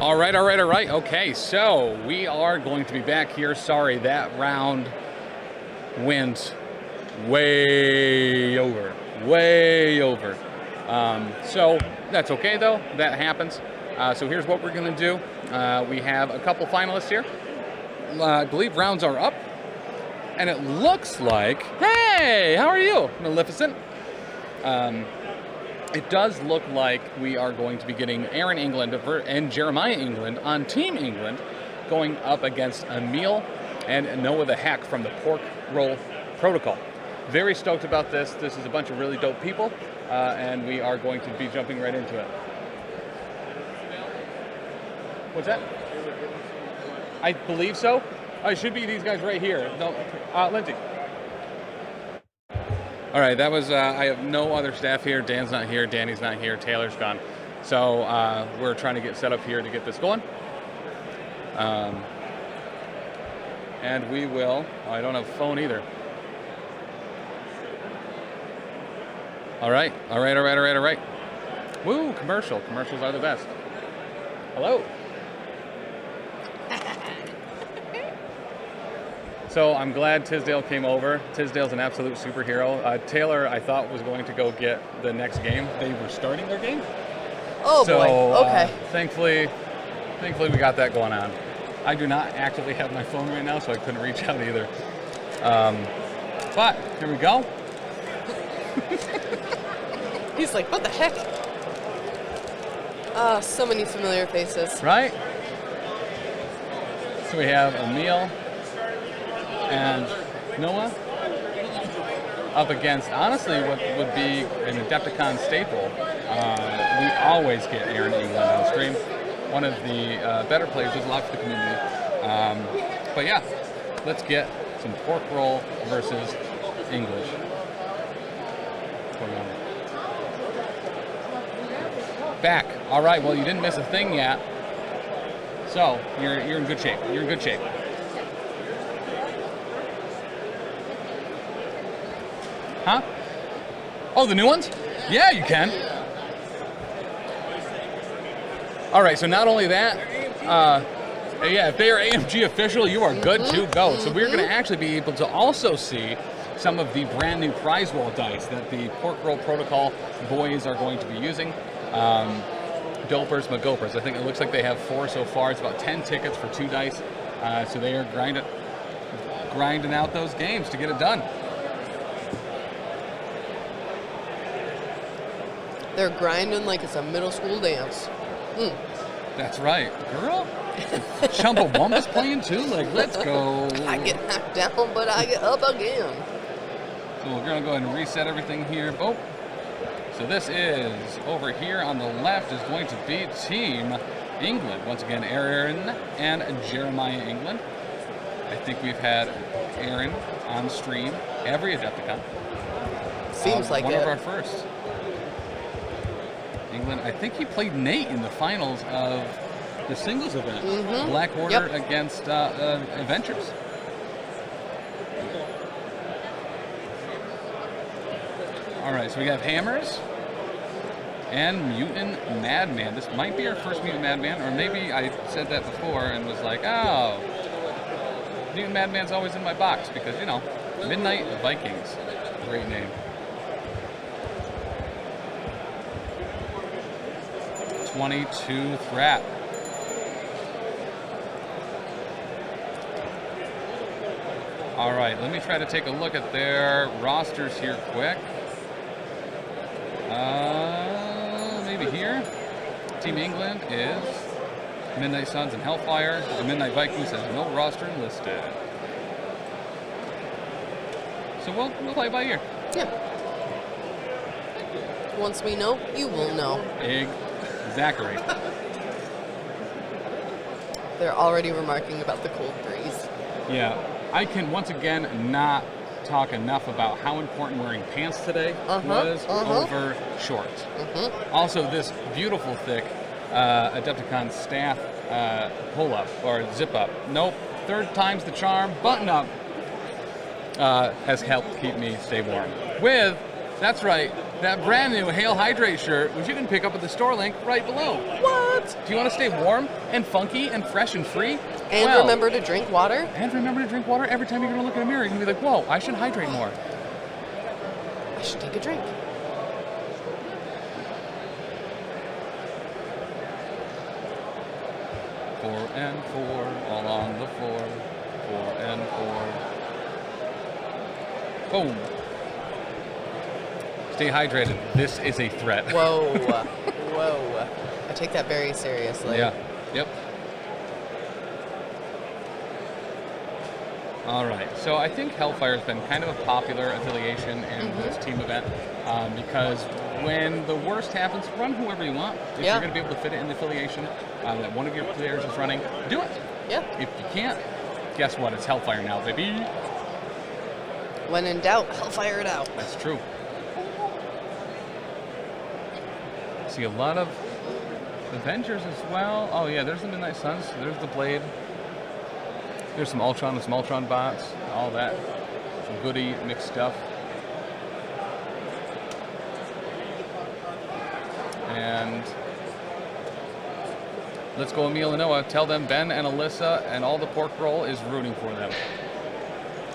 All right. Okay, so we are going to be back here. Sorry, that round went way over. So that's okay, though. That happens. So here's what we're going to do. We have a couple finalists here. I believe rounds are up. And it looks like, hey, how are you, Maleficent? It does look like we are going to be getting Aaron England and Jeremiah England on Team England going up against Emil and Noah the Hack from the Pork Roll Protocol. Very stoked about this. This is a bunch of really dope people, and we are going to be jumping right into it. What's that? I believe so. Oh, it should be these guys right here. No, Lindsay. All right, that was, I have no other staff here. Dan's not here, Danny's not here, Taylor's gone. So we're trying to get set up here to get this going. And we will, I don't have a phone either. All right. Woo, commercials are the best. Hello. So I'm glad Tisdale came over. Tisdale's an absolute superhero. Taylor, I thought, was going to go get the next game. They were starting their game. Oh, so, boy. Okay. Thankfully, we got that going on. I do not actively have my phone right now, so I couldn't reach out either. But here we go. He's like, what the heck? Ah, so many familiar faces. Right? So we have Emil and Noah up against, honestly, what would be an Adepticon staple. We always get Aaron England on stream. One of the better players, does a lot for the community. But yeah, let's get some pork roll versus English. Back. All right, well, you didn't miss a thing yet. So you're in good shape. Huh? Oh, the new ones? Yeah, you can. All right, so not only that, yeah, if they are AMG official, you are good to go. So we're going to actually be able to also see some of the brand new prize roll dice that the Pork Roll Protocol boys are going to be using. Dopers, McGopers. I think it looks like they have 4 so far. It's about 10 tickets for 2 dice. So they are grinding out those games to get it done. They're grinding like it's a middle school dance. That's right. Girl, Chumbawamba's playing too? Like, let's go. I get knocked down, but I get up again. So we're going to go ahead and reset everything here. Oh, so this is, over here on the left is going to be Team England. Once again, Aaron and Jeremiah England. I think we've had Aaron on stream every Adepticon. Seems like one it. One of our first. England, I think he played Nate in the finals of the singles event. Black Order against Adventures. All right, so we have Hammers and Mutant Madman. This might be our first Mutant Madman, or maybe I said that before and was like, oh, Mutant Madman's always in my box because, you know, Midnight Vikings. Great name. 22 Threat. All right, let me try to take a look at their rosters here quick. Maybe here. Team England is Midnight Suns and Hellfire. The Midnight Vikings has no roster listed. So we'll play by ear. Yeah. Once we know, you will know. Zachary. They're already remarking about the cold breeze. Yeah, I can once again not talk enough about how important wearing pants today was over shorts. Also, this beautiful thick Adepticon staff pull-up or zip-up. Nope, third time's the charm. Button-up has helped keep me stay warm. With, that's right, that brand new Hail Hydrate shirt, which you can pick up at the store link right below. What? What? Do you want to stay warm and funky and fresh and free? And Well, remember to drink water. And remember to drink water every time you're going to look in a mirror. You're going to be like, whoa, I should hydrate more. I should take a drink. Four and four, all on the floor. 4 and 4. Boom. Stay hydrated. This is a threat. Whoa. Whoa. I take that very seriously. Yeah. Yep. All right. So I think Hellfire has been kind of a popular affiliation in this team event because when the worst happens, run whoever you want. If you're going to be able to fit it in the affiliation that one of your players is running, do it. Yeah. If you can't, guess what? It's Hellfire now, baby. When in doubt, Hellfire it out. That's true. See a lot of Avengers as well. Oh yeah, there's the Midnight Suns. There's the Blade. There's some Ultron and some Ultron bots. All that. Some goody mixed stuff. And let's go Emil and Noah. Tell them Ben and Alyssa and all the pork roll is rooting for them.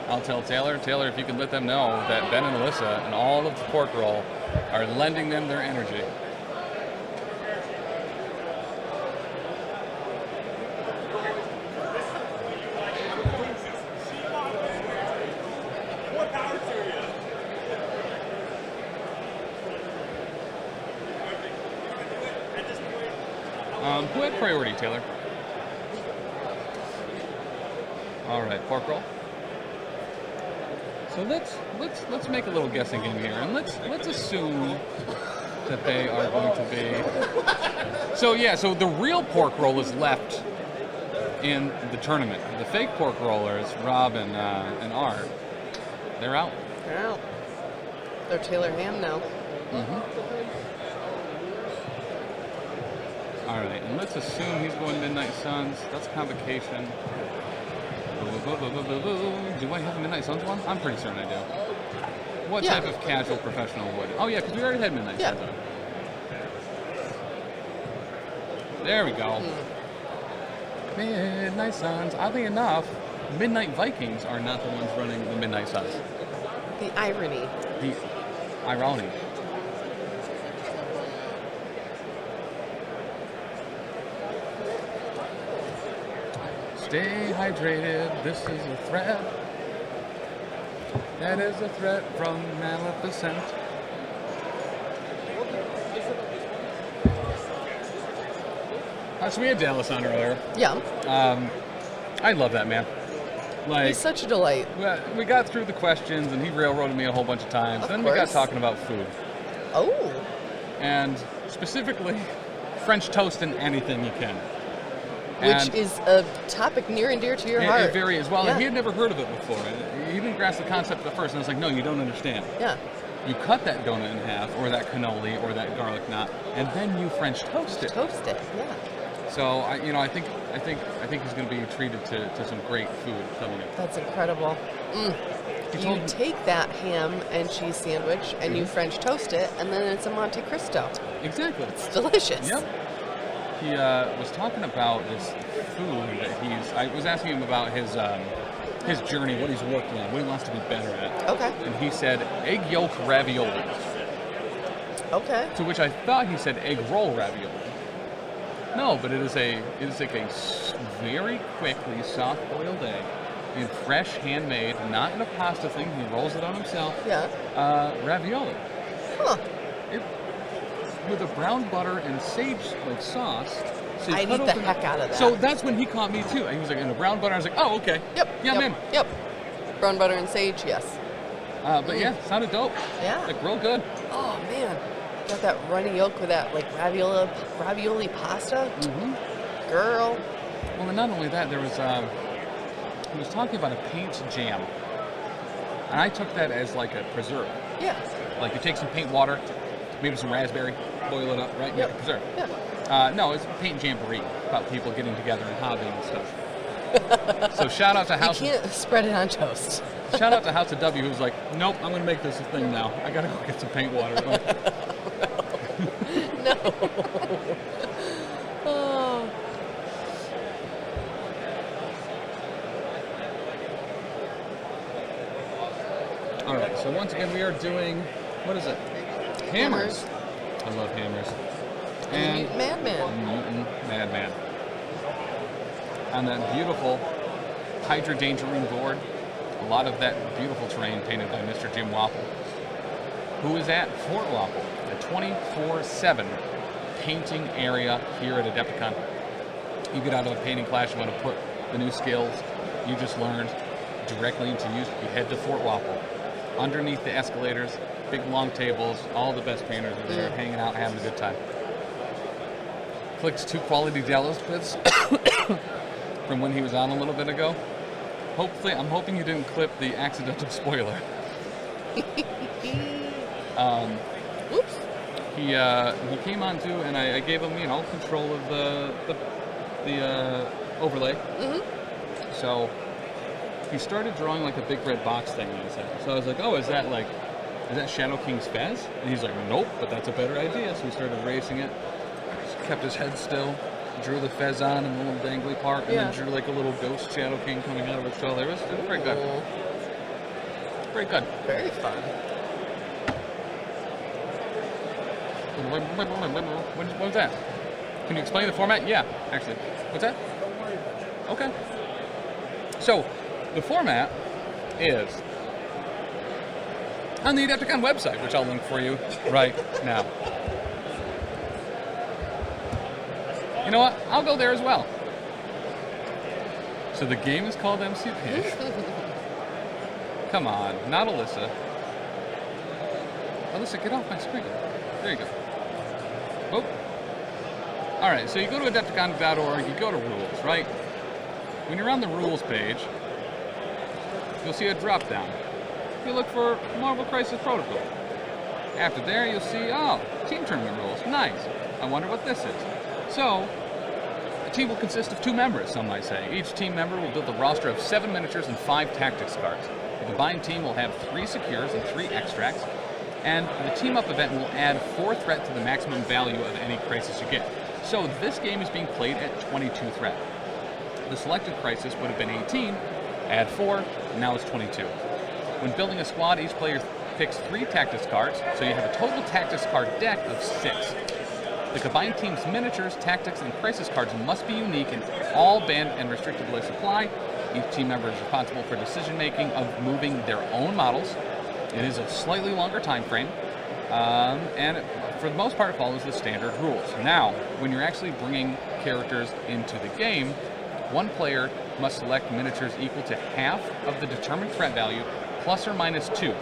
I'll tell Taylor. Taylor, if you can let them know that Ben and Alyssa and all of the pork roll are lending them their energy. Who had priority, Taylor? All right, pork roll. So let's make a little guessing game here, and let's assume that they are going to be. So yeah, so the real pork roll is left in the tournament. The fake pork rollers, Rob and Art, they're out. They're out. They're Taylor Ham now. All right, and let's assume he's going Midnight Suns. That's convocation. Do I have a Midnight Suns one? I'm pretty certain I do. What type of casual professional would? Oh yeah, because we already had Midnight Suns on. There we go. Midnight Suns. Oddly enough, Midnight Vikings are not the ones running the Midnight Suns. The irony. The irony. Stay hydrated, this is a threat. That is a threat from Maleficent. So we had Dallas on earlier. Yeah. I love that man. Like, he's such a delight. We got through the questions and he railroaded me a whole bunch of times. Then we got talking about food. Oh. And specifically, French toast and anything you can. Which is a topic near and dear to your heart. It very is. Well, and he had never heard of it before. He didn't grasp the concept at first, and I was like, no, you don't understand. Yeah. You cut that donut in half, or that cannoli, or that garlic knot, and then you French toast it. Toast it, yeah. So, I think he's going to be treated to some great food coming up. That's incredible. You take that ham and cheese sandwich, and you French toast it, and then it's a Monte Cristo. Exactly. It's delicious. Yep. He was talking about this food that I was asking him about his journey, what he's working on, what he wants to be better at. Okay. And he said egg yolk ravioli. Okay. To which I thought he said egg roll ravioli. No, but it is like a very quickly soft-boiled egg, in fresh, handmade, not in a pasta thing. He rolls it on himself. Yeah. Ravioli. Huh. With a brown butter and sage sauce. So I need the heck out of that. So that's when he caught me too. He was like, in a brown butter. I was like, oh, okay. Yep. Yeah, I'm in. Yep. Brown butter and sage, yes. But yeah, sounded dope. Yeah. Like real good. Oh man, got that runny yolk with that like ravioli pasta. Girl. Well, and not only that, there was he was talking about a paint jam, and I took that as like a preserve. Yeah. Like you take some paint water. Maybe some raspberry, boil it up, right? Make it preserve. Yeah. No, it's paint jamboree about people getting together and hobbying and stuff. So shout out to House. You can't spread it on toast. Shout out to House of W, who's like, nope, I'm gonna make this a thing now. I gotta go get some paint water. No. All right, so once again, we are doing, what is it? Hammers. I love hammers. And Mutant Madman. Mutant Madman. On that beautiful Hydra Danger Room board, a lot of that beautiful terrain painted by Mr. Jim Wapple, who is at Fort Wapple, a 24/7 painting area here at Adepticon. You get out of a painting class, you want to put the new skills you just learned directly into use, you head to Fort Wapple. Underneath the escalators, big long tables, all the best painters are there, hanging out, having a good time. Clicked 2 quality Delos bits from when he was on a little bit ago. Hopefully, I'm hoping you didn't clip the accidental spoiler. Oops. He came on too, and I gave him, control of the overlay. So he started drawing like a big red box thing on his head. So I was like, oh, is that Shadow King's fez? And he's like, nope, but that's a better idea. So we started erasing it. Just kept his head still, drew the fez on and the little dangly part, and then drew like a little ghost Shadow King coming out of his shoulder. It was pretty good. Pretty good. Very fun. What was that? Can you explain the format? Yeah, actually. What's that? Okay. So, the format is on the Adepticon website, which I'll link for you right now. You know what? I'll go there as well. So the game is called MCP. Come on, not Alyssa. Alyssa, get off my screen. There you go. Oh. All right, so you go to Adepticon.org, you go to rules, right? When you're on the rules page, you'll see a drop-down. You look for Marvel Crisis Protocol. After there, you'll see, team tournament rules. Nice. I wonder what this is. So, the team will consist of 2 members, some might say. Each team member will build a roster of 7 miniatures and 5 tactics cards. The combined team will have 3 secures and 3 extracts, and the team-up event will add 4 threat to the maximum value of any crisis you get. So this game is being played at 22 threat. The selected crisis would have been 18, add 4, and now it's 22. When building a squad, each player picks 3 tactics cards, so you have a total tactics card deck of 6. The combined team's miniatures, tactics, and crisis cards must be unique and all banned and restricted below supply. Each team member is responsible for decision-making of moving their own models. It is a slightly longer time frame, and for the most part it follows the standard rules. Now, when you're actually bringing characters into the game, one player must select miniatures equal to half of the determined threat value, plus or minus 2,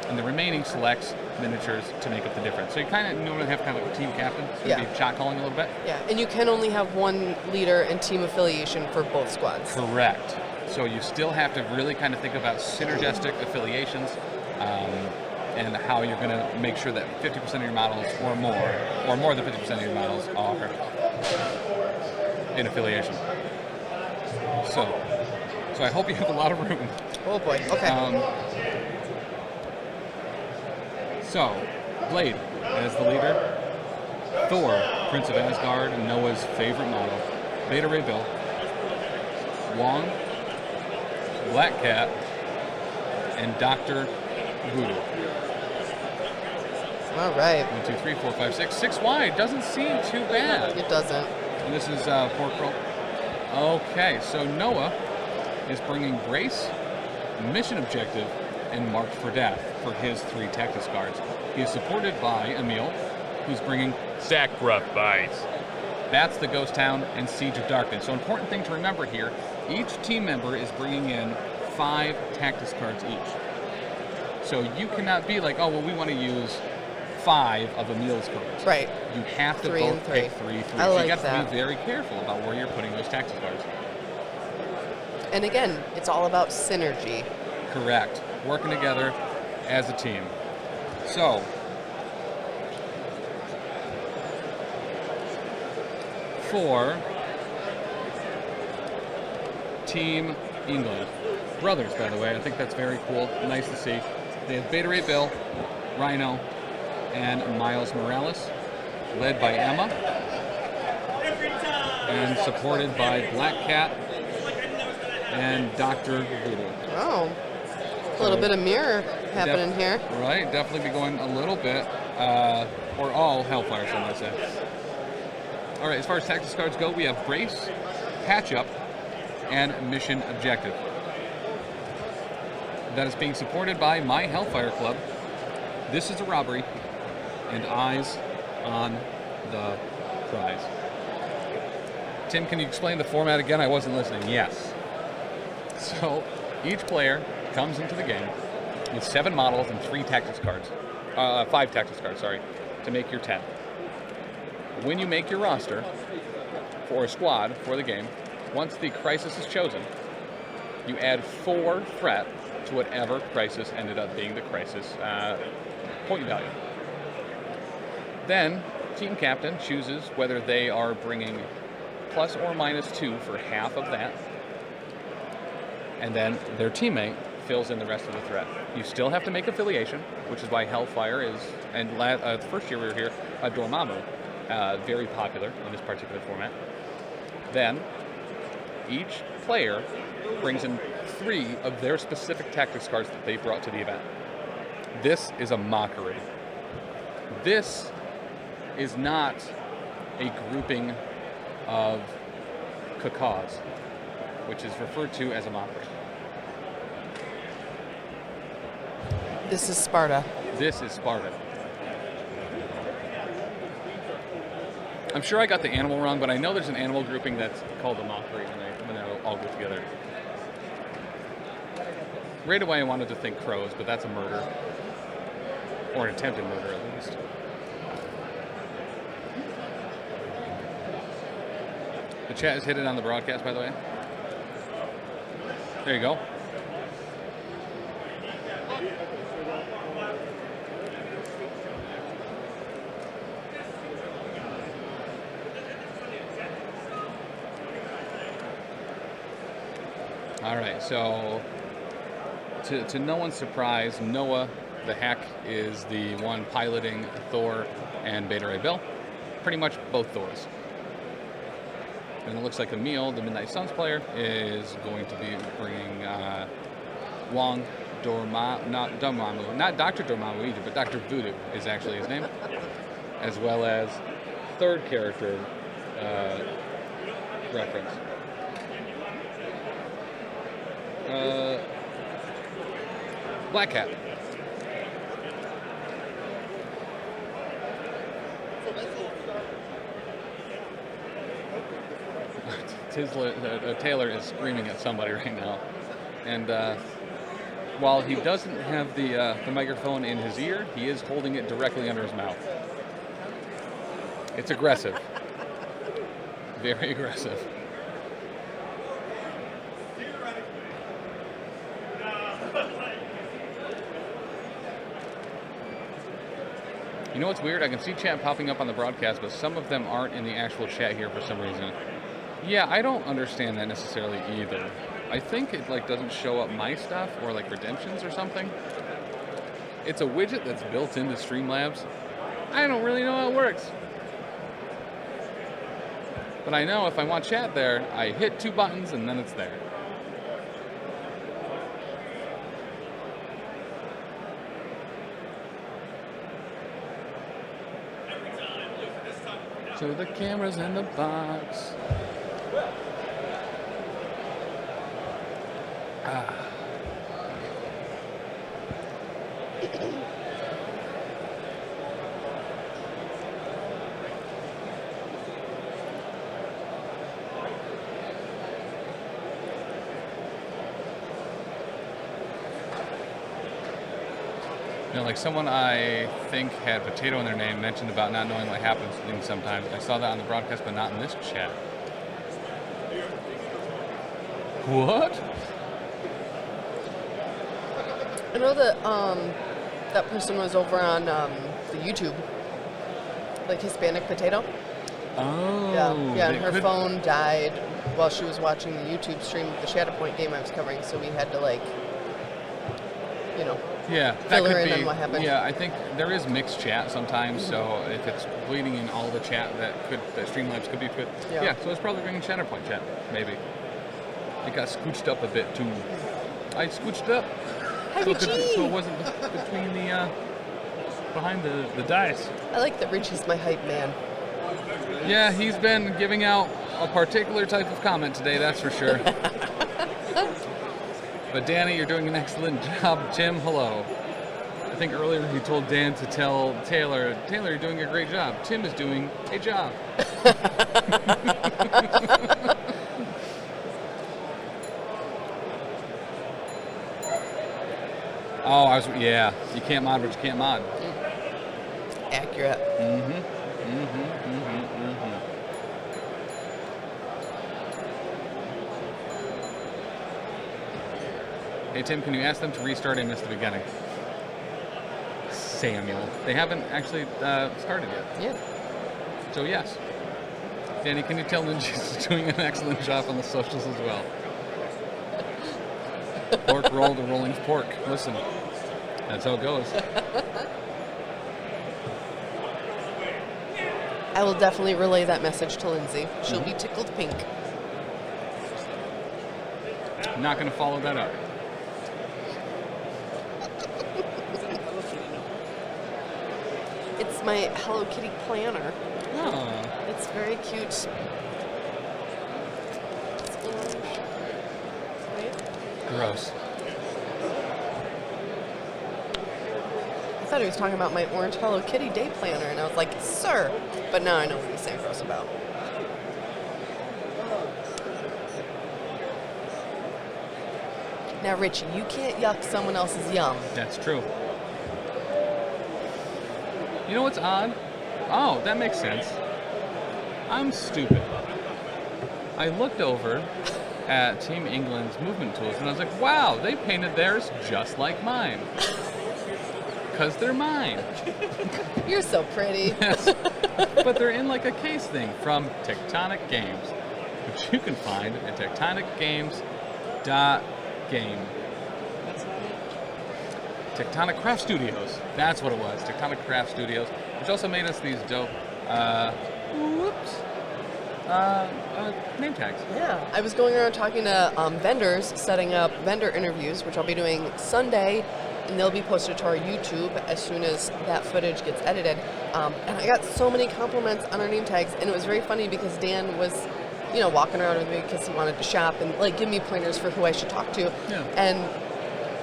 and the remaining selects miniatures to make up the difference. So you kind of have kind of like a team captain, so you'd be shot calling a little bit. Yeah, and you can only have one leader and team affiliation for both squads. Correct. So you still have to really kind of think about synergistic affiliations, and how you're going to make sure that 50% of your models or more than 50% of your models are in affiliation. So I hope you have a lot of room. Oh boy, okay. So, Blade as the leader, Thor, Prince of Asgard, and Noah's favorite model, Beta Ray Bill, Wong, Black Cat, and Dr. Voodoo. All right. 1, 2, 3, 4, 5, 6. 6 wide. Doesn't seem too bad. It doesn't. And this is Porkroll. Okay, so Noah is bringing Brace, Mission Objective, and Marked for Death for his 3 tactics cards. He is supported by Emil, who's bringing Sacrifice. That's the Ghost Town and Siege of Darkness. So important thing to remember here, each team member is bringing in 5 tactics cards each. So you cannot be like, oh, well, we want to use 5 of Emil's cards. Right. You have to both pick 3, 3. I like you got that. to be very careful about where you're putting those tactics cards. And again, it's all about synergy. Correct. Working together as a team. So, for Team England, brothers, by the way, I think that's very cool. Nice to see. They have Beta Ray Bill, Rhino, and Miles Morales, led by Emma, and supported by Black Cat and Dr. Voodoo. Oh. A little bit of mirror happening here. Right, definitely be going a little bit, or all Hellfire, some might say. All right, as far as tactics cards go, we have Brace, Patch Up, and Mission Objective. That is being supported by my Hellfire Club. This is a robbery, and eyes on the prize. Tim, can you explain the format again? I wasn't listening. Yes. So, each player comes into the game with 7 models and 3 tactics cards. 5 tactics cards, sorry, to make your 10. When you make your roster for a squad for the game, once the crisis is chosen, you add 4 threat to whatever crisis ended up being the crisis point value. Then, team captain chooses whether they are bringing plus or minus 2 for half of that, and then their teammate fills in the rest of the threat. You still have to make affiliation, which is why Hellfire is, and the first year we were here, Dormammu, very popular in this particular format. Then, each player brings in 3 of their specific tactics cards that they brought to the event. This is a mockery. This is not a grouping of cacaws, which is referred to as a mockery. This is Sparta. This is Sparta. I'm sure I got the animal wrong, but I know there's an animal grouping that's called a mockery when they all go together. Right away I wanted to think crows, but that's a murder. Or an attempted murder, at least. The chat is hidden on the broadcast, by the way. There you go. All right, so to no one's surprise, Noah, the hack, is the one piloting Thor and Beta Ray Bill. Pretty much both Thors. And it looks like Emil, the Midnight Suns player, is going to be bringing Wong, not Dormammu, not Dr. Dormammu either, but Dr. Voodoo is actually his name, as well as third character reference. Black Cat. Taylor is screaming at somebody right now, and while he doesn't have the microphone in his ear, he is holding it directly under his mouth. It's aggressive, very aggressive. You know what's weird? I can see chat popping up on the broadcast, but some of them aren't in the actual chat here for some reason. Yeah, I don't understand that necessarily either. I think it doesn't show up my stuff or redemptions or something. It's a widget that's built into Streamlabs. I don't really know how it works. But I know if I want chat there, I hit 2 buttons and then it's there. So the camera's in the box. You know, someone I think had potato in their name mentioned about not knowing what happens to things sometimes. I saw that on the broadcast, but not in this chat. What? I know that that person was over on the YouTube, Hispanic Potato. Oh. Yeah, and her phone died while she was watching the YouTube stream of the Shatterpoint game I was covering, so we had to, yeah, fill her in on what happened. Yeah, I think there is mixed chat sometimes, so if it's bleeding in all the chat that Streamlabs could be put. Yeah, so it's probably bringing Shatterpoint chat, maybe. It got scooched up a bit too. I scooched up. Hi, So Richie. it wasn't between the behind the dice. I like that Richie's my hype man. Yeah, he's been giving out a particular type of comment today, that's for sure. But Danny, you're doing an excellent job. Tim, hello. I think earlier he told Dan to tell Taylor, you're doing a great job. Tim is doing a job. Oh, yeah. You can't mod what you can't mod. Accurate. Hey, Tim, can you ask them to restart? I missed the beginning. Samuel. They haven't actually started yet. Yeah. So, yes. Danny, can you tell Ninja's doing an excellent job on the socials as well? Pork roll to rolling pork. Listen, that's how it goes. I will definitely relay that message to Lindsay. She'll be tickled pink. I'm not going to follow that up. It's my Hello Kitty planner. Oh. It's very cute. It's orange. Right? Gross. I thought he was talking about my orange Hello Kitty day planner, and I was like, sir. But now I know what he's saying gross about. Now, Richie, you can't yuck someone else's yum. That's true. You know what's odd? Oh, that makes sense. I'm stupid. I looked over at Team England's movement tools and I was like, wow, they painted theirs just like mine. Because they're mine. You're so pretty. Yes. But they're in like a case thing from Tectonic Games, which you can find at tectonicgames.game. Tectonic Craft Studios. That's what it was. Tectonic Craft Studios, which also made us these dope name tags. Yeah, I was going around talking to vendors, setting up vendor interviews, which I'll be doing Sunday, and they'll be posted to our YouTube as soon as that footage gets edited. And I got so many compliments on our name tags, and it was very funny because Dan was, walking around with me because he wanted to shop and like give me pointers for who I should talk to. Yeah. And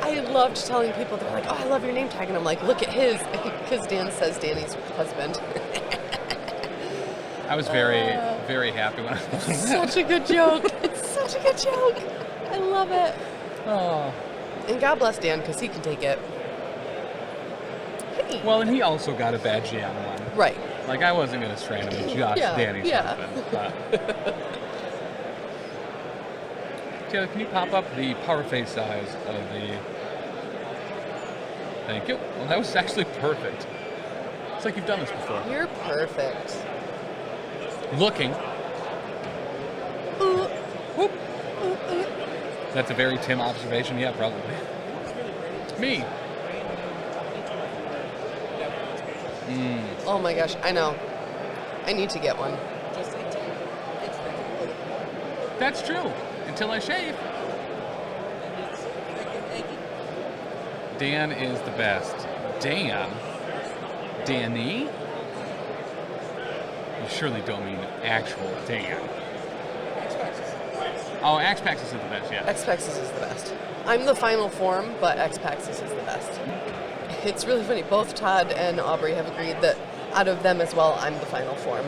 I loved telling people, they're like, oh, I love your name tag, and I'm like, look at his, because Dan says Danny's husband. I was very, very happy when I Such a good joke. It's such a good joke. I love it. Oh. And God bless Dan, because he can take it. Hey. Well, and he also got a bad GM one. Right. Like, I wasn't going to strain him with just Danny's husband. Taylor, can you pop up the power face size of the... Thank you. Well, that was actually perfect. It's like you've done this before. You're perfect. Looking. Ooh. Whoop. Ooh, ooh. That's a very Tim observation. Yeah, probably. Me. Oh my gosh, I know. I need to get one. That's true. Until I shave. Dan is the best. Dan? Danny? You surely don't mean actual Dan. Oh, X-Paxis is the best, yeah. X-Paxis is the best. I'm the final form, but X-Paxis is the best. It's really funny. Both Todd and Aubrey have agreed that out of them as well, I'm the final form.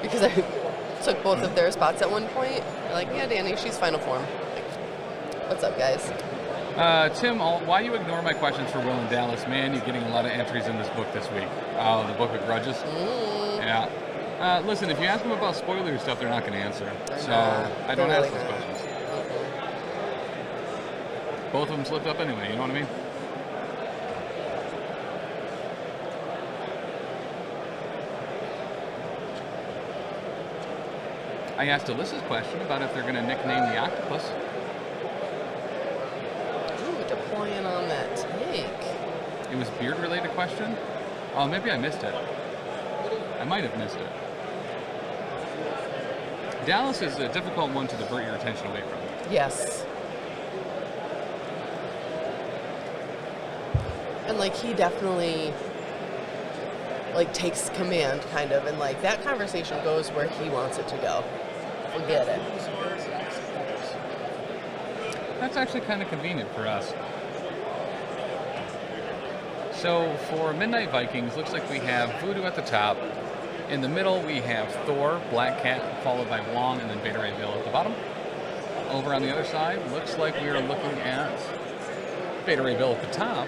Because I took both of their spots at one point. They're like, yeah, Danny, she's final form. Like, what's up, guys? Tim, why you ignore my questions for Will and Dallas? Man, you're getting a lot of entries in this book this week. Oh, the Book of Grudges? Yeah. Listen, if you ask them about spoiler stuff, they're not going to answer. So I don't ask those questions. Both of them slipped up anyway, you know what I mean? I asked Alyssa's question about if they're going to nickname the octopus. Ooh, deploying on that tank. It was beard-related question? Oh, maybe I missed it. I might have missed it. Dallas is a difficult one to divert your attention away from. Yes. And like he definitely like takes command kind of, and like that conversation goes where he wants it to go. Forget it. That's actually kind of convenient for us. So for Midnight Vikings, looks like we have Voodoo at the top. In the middle, we have Thor, Black Cat, followed by Wong, and then Beta Ray Bill at the bottom. Over on the other side, looks like we are looking at Beta Ray Bill at the top,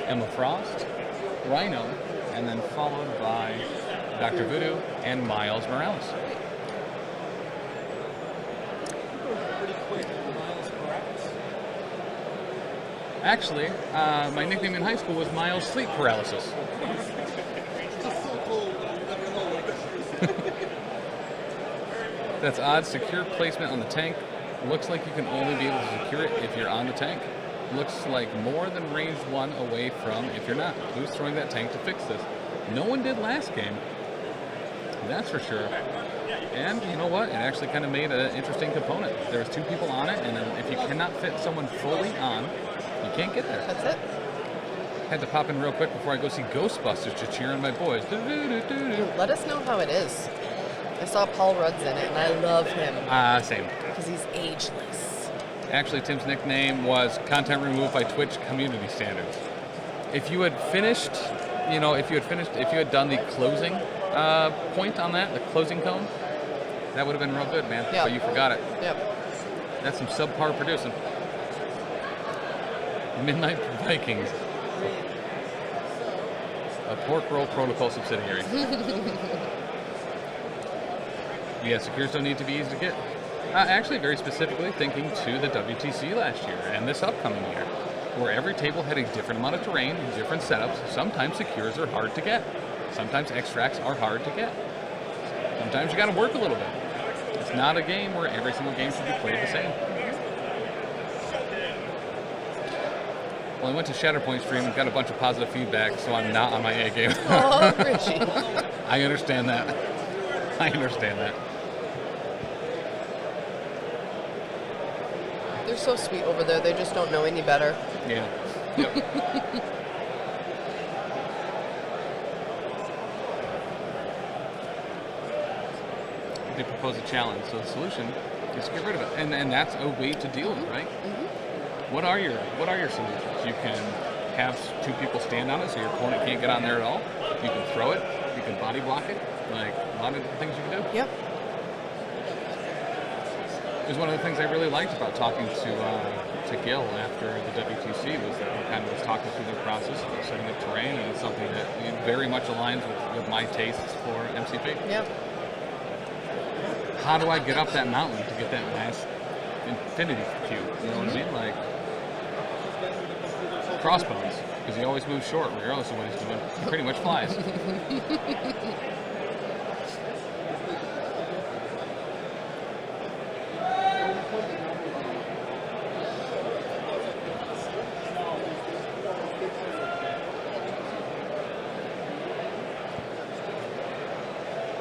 Emma Frost, Rhino, and then followed by Dr. Voodoo and Miles Morales. Actually, my nickname in high school was Miles Sleep Paralysis. That's odd. Secure placement on the tank. Looks like you can only be able to secure it if you're on the tank. Looks like more than range 1 away from if you're not. Who's throwing that tank to fix this? No one did last game. That's for sure. And you know what? It actually kind of made an interesting component. There's 2 people on it, and if you cannot fit someone fully on, you can't get there. That's it. Had to pop in real quick before I go see Ghostbusters to cheer on my boys. Let us know how it is. I saw Paul Rudd's in it, and I love him. Same. Because he's ageless. Actually, Tim's nickname was content removed by Twitch community standards. If you had finished, if you had done the closing point on that, the closing cone, that would have been real good, man. Yep. But you forgot it. Yep. That's some subpar producing. Midnight Vikings. A Pork Roll Protocol subsidiary. Yeah, secures don't need to be easy to get. Actually, very specifically thinking to the WTC last year and this upcoming year, where every table had a different amount of terrain, different setups. Sometimes secures are hard to get. Sometimes extracts are hard to get. Sometimes you got to work a little bit. It's not a game where every single game should be played the same. Well, I went to Shatterpoint stream and got a bunch of positive feedback, so I'm not on my A game. Oh, Richie. I understand that. I understand that. They're so sweet over there. They just don't know any better. Yeah. Yep. They propose a challenge, so the solution is to get rid of it, and that's a way to deal with it, right? Mm-hmm. What are your solutions? You can have 2 people stand on it, so your opponent can't get on there at all. You can throw it. You can body block it. Like a lot of different things you can do. Yep. It was one of the things I really liked about talking to Gil after the WTC was that he kind of was talking through the process of setting up terrain, and it's something that very much aligns with my tastes for MCP. Yep. How do I get up that mountain to get that last infinity cube? You know what I mean? Like crossbones, because he always moves short regardless of what he's doing. He pretty much flies.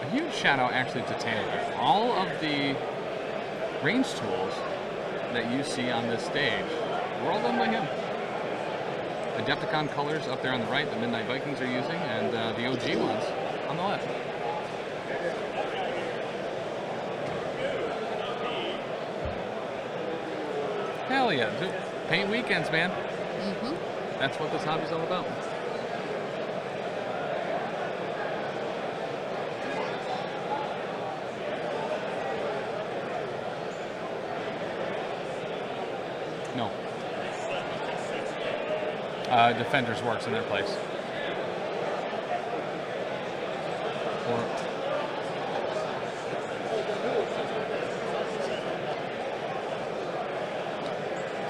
A huge shout out actually to Tanner. All of the range tools that you see on this stage were all done by him. Adepticon colors up there on the right, the Midnight Vikings are using, and the OG ones on the left. Hell yeah. Paint weekends, man. Mm-hmm. That's what this hobby's all about. No. Defenders works in their place.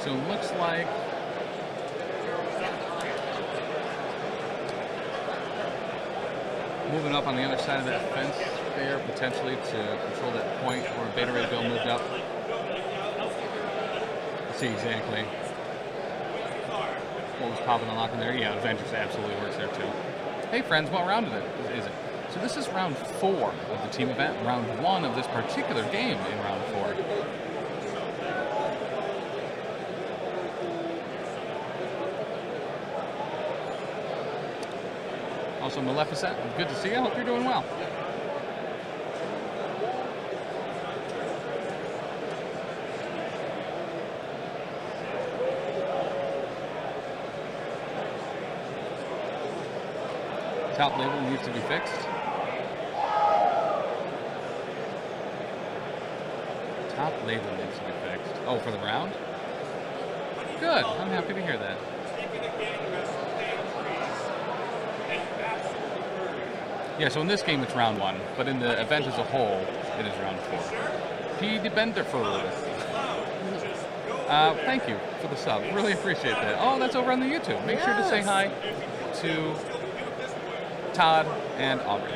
So it looks like moving up on the other side of that fence there, potentially to control that point where Beta Ray Bill moved up. Let's see exactly what was popping and locking there. Yeah, Avengers absolutely works there too. Hey friends, what round is it? So this is round 4 of the team event, round 1 of this particular game in round 4. Also, Maleficent, good to see you. Hope you're doing well. Top label needs to be fixed. Top label needs to be fixed. Oh, for the round? Good. I'm happy to hear that. Yeah, so in this game it's round 1, but in the event as a whole, it is round 4. P. DeBenderford. Thank you for the sub. Really appreciate that. Oh, that's over on the YouTube. Make sure to say hi to Todd and Aubrey.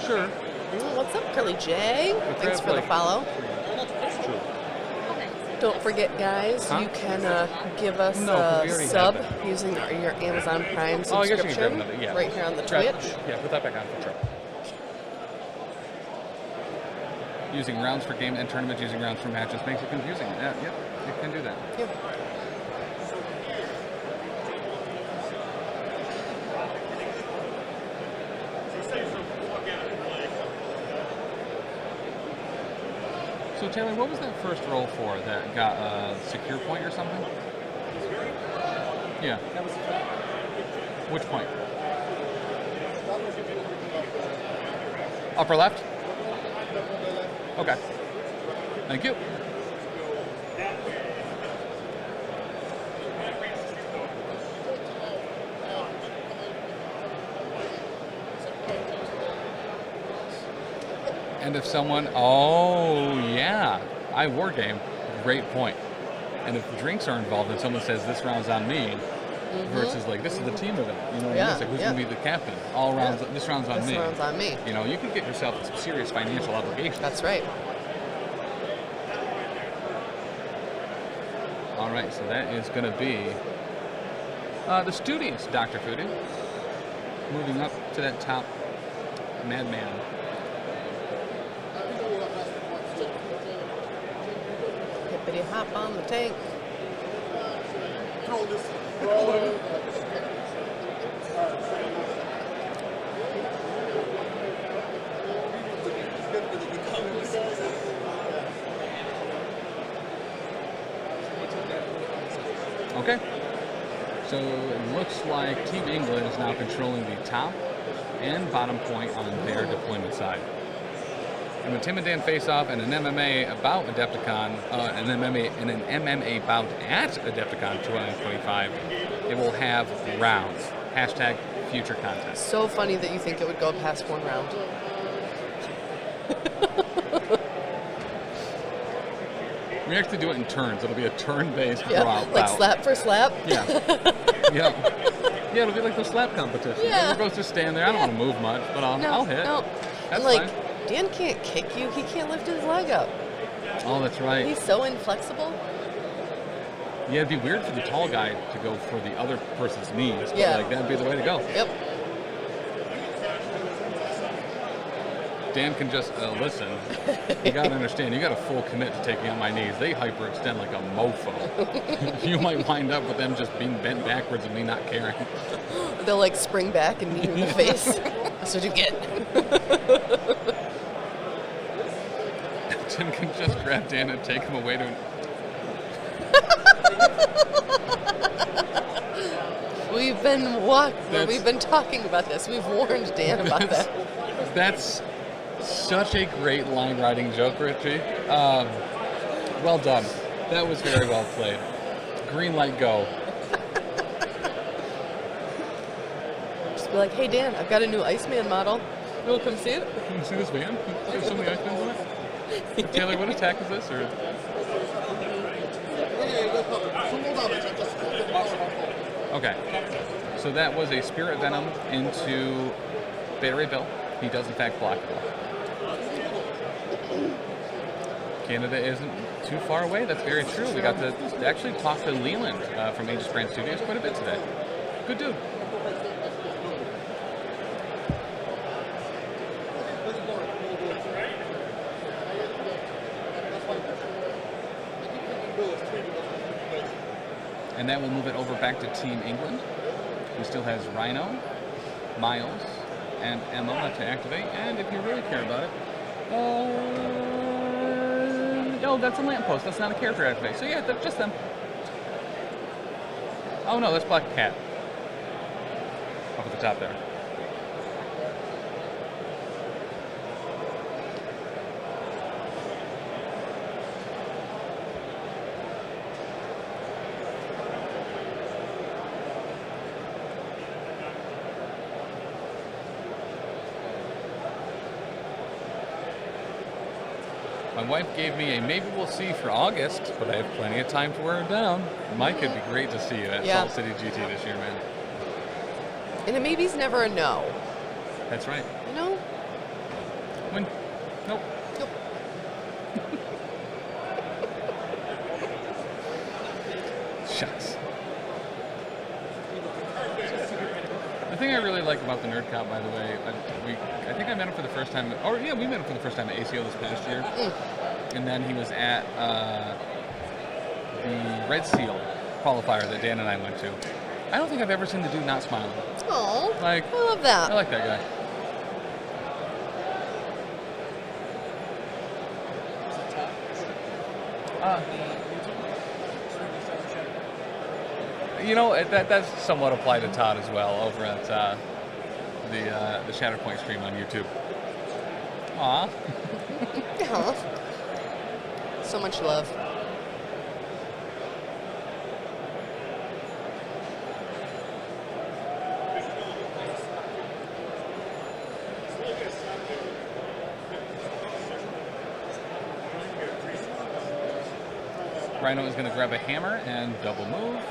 Sure. What's up, Curly J? Thanks for the follow. Don't forget, guys, you can give us a sub using your Amazon Prime subscription right here on the Twitch. Yeah, put that back on for sure. Using rounds for game and tournaments, using rounds for matches makes it confusing. Yeah, yep, you can do that. Yep. So Taylor, what was that first roll for that got a secure point or something? Yeah. Which point? Upper left? Okay. Thank you. And if someone, oh yeah, I war game, great point. And if drinks are involved and someone says this round's on me, versus like this is the team event, you know what I mean? It's like who's gonna be the captain? All rounds, this round's on me. This round's on me. You know, you can get yourself in some serious financial obligations. That's right. All right, so that is gonna be the studious Dr. Voodoo. Moving up to that top Madman. Hippity hop on the tank. Okay. So it looks like Team England is now controlling the top and bottom point on their deployment side. And when Tim and Dan face off in an MMA about Adepticon, an MMA bout at Adepticon 2025, it will have rounds. Hashtag future content. So funny that you think it would go past one round. We actually do it in turns. It'll be a turn-based like bout. slap for slap. Yeah. Yeah. Yeah, it'll be like the slap competition. Yeah. We're both just stand there. I don't want to move much, but I'll hit. No. That's like, fine. Dan can't kick you. He can't lift his leg up. Oh, that's right. He's so inflexible. Yeah, it'd be weird for the tall guy to go for the other person's knees. But Yeah. like, that'd be the way to go. Yep. Dan can just listen. You gotta understand, you gotta full commit to taking on my knees. They hyperextend like a mofo. You might wind up with them just being bent backwards and me not caring. They'll like spring back and knee you in the face. That's what you get. Tim can just grab Dan and take him away to. We've been talking about this. We've warned Dan about that. That's such a great line writing joke, Richie. Well done. That was very well played. Green light, go. Just be like, hey Dan, I've got a new Iceman model. You want to come see it? Can you see this van? There's so many Icemans in it. Taylor, what attack is this? Or? Okay. So that was a Spirit Venom into Beta Ray Bill. He does in fact block it off. Canada isn't too far away. That's very true. We got to actually talk to Leland from Aegis Brand Studios quite a bit today. Good dude. And that will move it over back to Team England, who still has Rhino, Miles, and Emma left to activate. And if you really care about it, oh, that's a lamppost. That's not a character activate. So yeah, that's just them. Oh no, that's Black Cat. Up at the top there. My wife gave me a maybe we'll see for August, but I have plenty of time to wear it down. Mike, it'd be great to see you at Salt City GT this year, man. And a maybe's never a no. That's right. You know? When? Nope. Nope. Shucks. The thing I really like about the Nerd Cop, by the way, I think I met him for the first time, or yeah, we met him for the first time at ACO this past year. And then he was at the Red Seal qualifier that Dan and I went to. I don't think I've ever seen the dude not smiling. Oh, Like, I love that. I like that guy. You know, that's somewhat applied to Todd as well over at the Shatterpoint stream on YouTube. Aw. Aw. So much love. Rhino is going to grab a hammer and double move.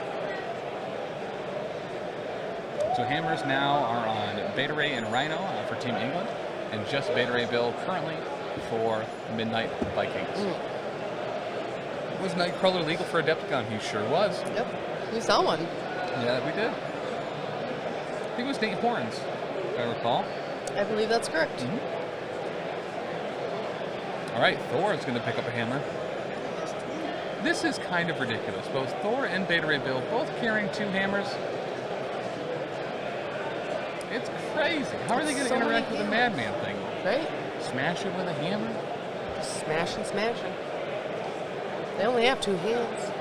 So hammers now are on Beta Ray and Rhino for Team England, and just Beta Ray Bill currently for Midnight Vikings. Was Nightcrawler legal for Adepticon? He sure was. Yep. We saw one. Yeah, we did. I think it was Nate Horns, if I recall. I believe that's correct. All right, Thor is going to pick up a hammer. This is kind of ridiculous. Both Thor and Beta Ray Bill both carrying 2 hammers. It's crazy. How are they going to interact with the Madman thing? Right? Smash it with a hammer? Smash and smash it. They only have 2 hands.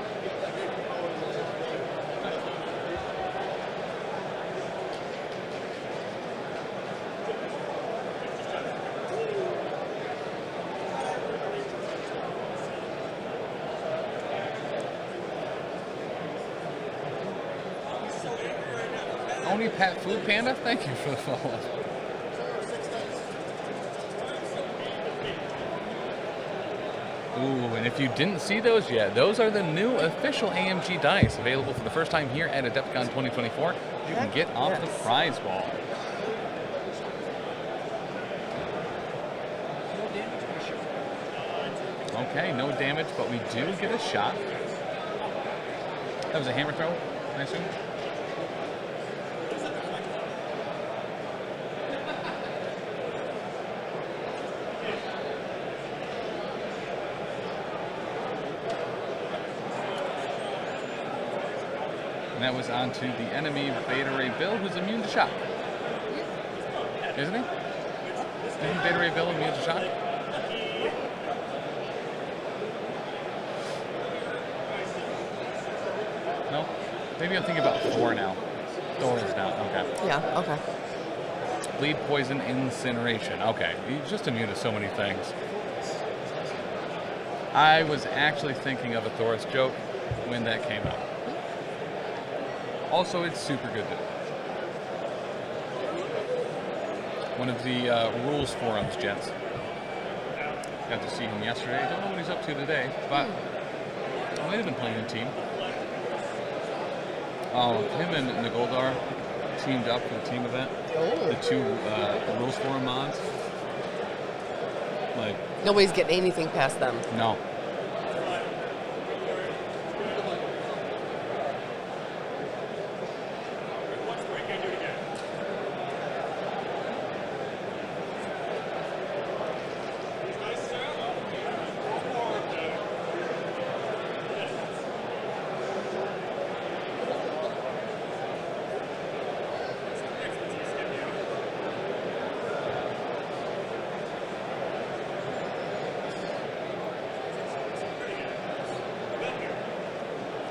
Only Pat Food Panda, thank you for the follow. Ooh, and if you didn't see those yet, those are the new official AMG dice available for the first time here at Adepticon 2024. You can get off the prize wall. Okay, no damage, but we do get a shot. That was a hammer throw, I assume? And that was onto the enemy Beta Ray Bill, who's immune to shock. Isn't he? Isn't Beta Ray Bill immune to shock? No? Maybe I'm thinking about Thor now. Thor is now, okay. Yeah, okay. Bleed, poison, incineration. Okay, he's just immune to so many things. I was actually thinking of a Thor's joke when that came out. Also, it's super good. One of the rules forums gents. Got to see him yesterday. Don't know what he's up to today, but I might have been playing a team. Him and Nagoldar teamed up for the team event. Oh. The 2 rules forum mods. Like, Nobody's getting anything past them. no.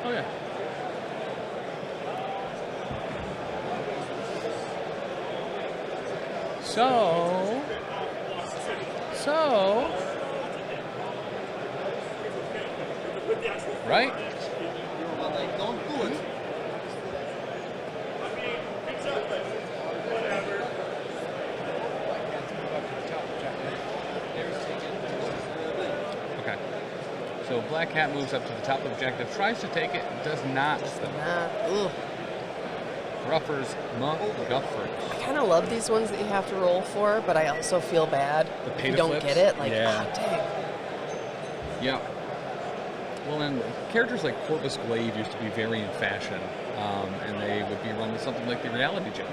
Oh yeah. So, right? Don't do it. Okay. So Black Cat moves up to the top objective, tries to take it, does not. Ugh. Ruffers McGufford. I kind of love these ones that you have to roll for, but I also feel bad The if pay you to don't flips? get it. Like, Yeah. ah, dang. Yeah. Well, then characters like Corvus Glaive used to be very in fashion, and they would be run with something like the Reality Gem,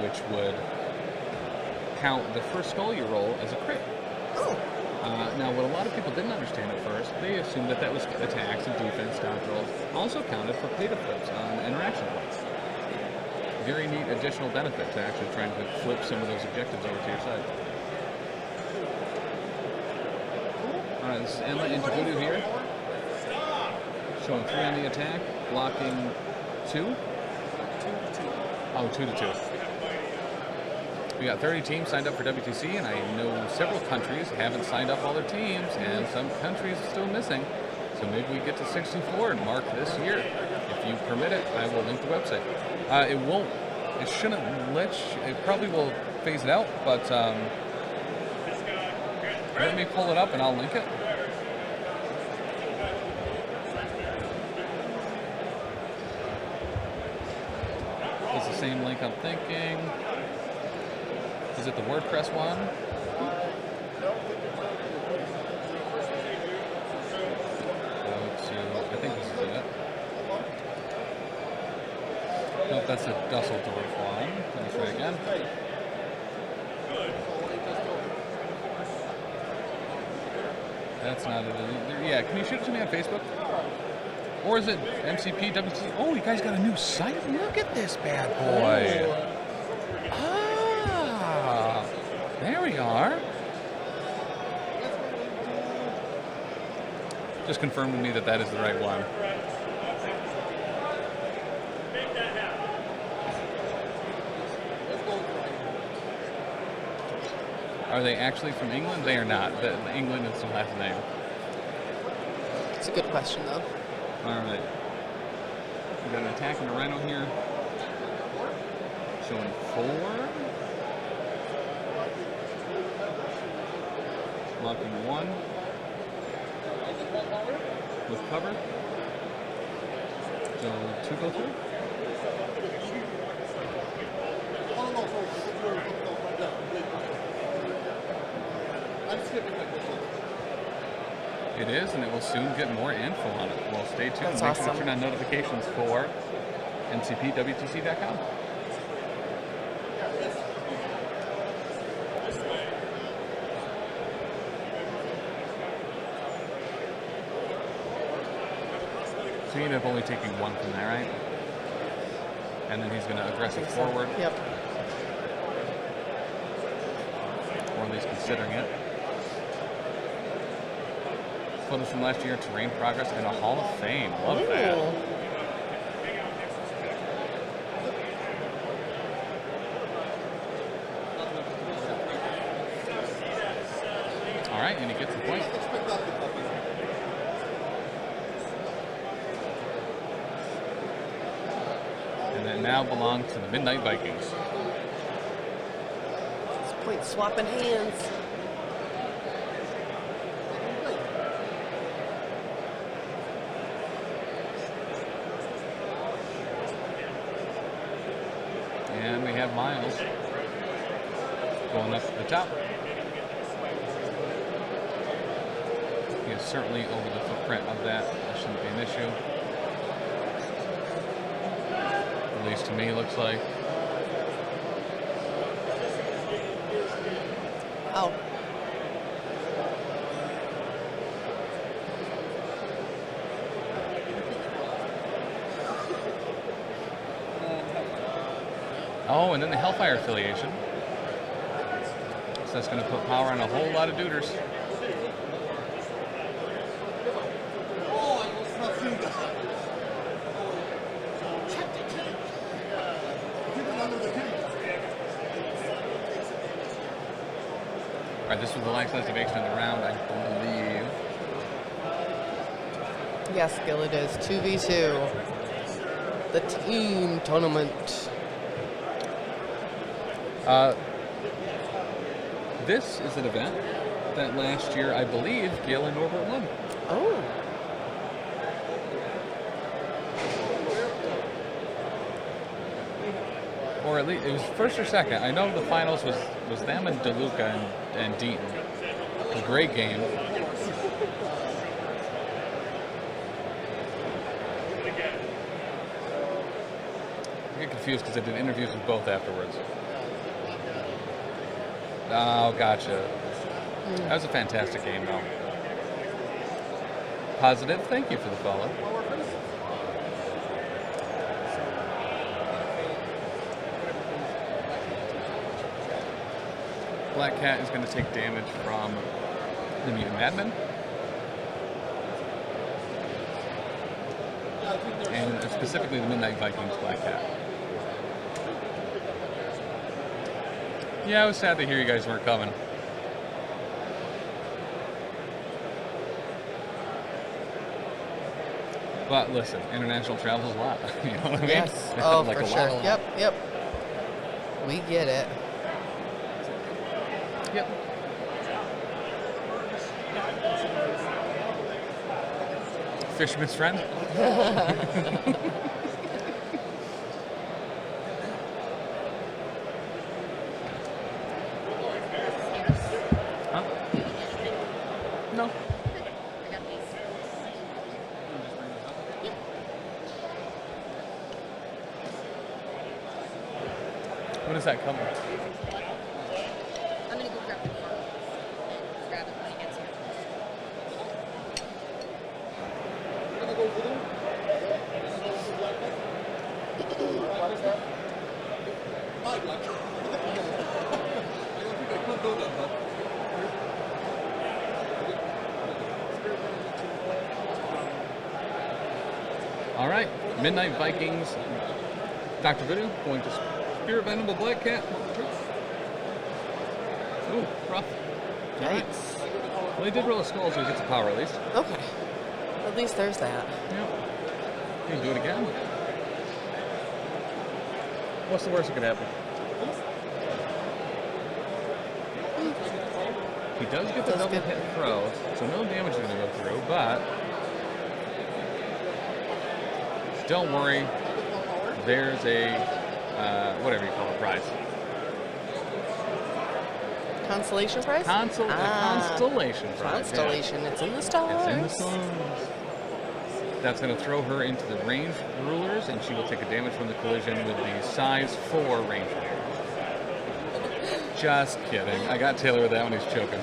which would count the first skull you roll as a crit. Oh, Now, what a lot of people didn't understand at first, they assumed that was attacks and defense dodge rolls also counted for pay to flips on interaction points. Very neat additional benefit to actually trying to flip some of those objectives over to your side. Alright, this is Emma into Voodoo here. Showing 3 on the attack, blocking 2. Oh, 2 to 2. We got 30 teams signed up for WTC, and I know several countries haven't signed up all their teams, and some countries are still missing. So maybe we get to 64 and mark this year. If you permit it, I will link the website. It won't. It shouldn't let you. It probably will phase it out, but let me pull it up and I'll link it. It's the same link I'm thinking. Is it the WordPress one? I think this is it. Nope, that's the Dusseldorf one. Let me try again. That's not it. Yeah, can you shoot it to me on Facebook? Or is it MCP, WTC? Oh, you guys got a new site? Look at this bad boy. Ah, there we are. Just confirm to me that that is the right one. Are they actually from England? They are not. England is the last name. it's a good question, though. All right. We got an attack and a Rhino here. Showing 4. Blocking 1. With cover. So 2 go through. I'm skipping like this. It is, and it will soon get more info on it. Well, stay tuned. That's Make sure to awesome. turn on notifications for mcpwtc.com. So you end up only taking 1 from there, right? And then he's going to aggressive forward, Yep. or at least considering it. Photos from last year, terrain progress, and a Hall of Fame. Love that. Ooh. All right, and he gets the point. And it now belongs to the Midnight Vikings. It's point swapping hands. And we have Miles going up to the top. He is certainly over the footprint of that. That shouldn't be an issue. At least to me, looks like. Oh, Oh, and then the Hellfire affiliation. So that's going to put power on a whole lot of duders. Oh, I was not seeing that. This was the last activation of the round, I believe. Yes, Gil, it is 2v2. The team tournament. This is an event that last year, I believe, Gail and Norbert won. Oh. Or at least, it was first or second. I know the finals was them and DeLuca and Deaton. A great game. I get confused because I did interviews with both afterwards. Oh, gotcha. That was a fantastic game, though. Positive, thank you for the follow. Black Cat is going to take damage from the Mutant Madman. And specifically the Midnight Vikings Black Cat. Yeah, I was sad to hear you guys weren't coming. But listen, international travel's a lot. You know what I mean? Yes. Oh, Like for a sure. lot. Yep. We get it. Yep. Fisherman's friend? Huh? No. When is that coming? I'm gonna go grab the car. Grab it when it gets here. All right, Midnight Vikings. Dr. Voodoo going to Spirit Venomable Black Cat. Ooh, rough. All right. Yikes. Well, he did roll a skull, so he gets a power at least. Okay. At least there's that. Yep. You can do it again. What's the worst that could happen? He does get the Does double get- hit throw, so no damage is going to go through, but don't worry, there's a, whatever you call it, prize. Constellation prize? Constellation prize. Constellation. It's in the stars. Yeah. It's in the stars. That's going to throw her into the range rulers, and she will take a damage from the collision with the size 4 range rulers. Just kidding. I got Taylor with that one. He's choking.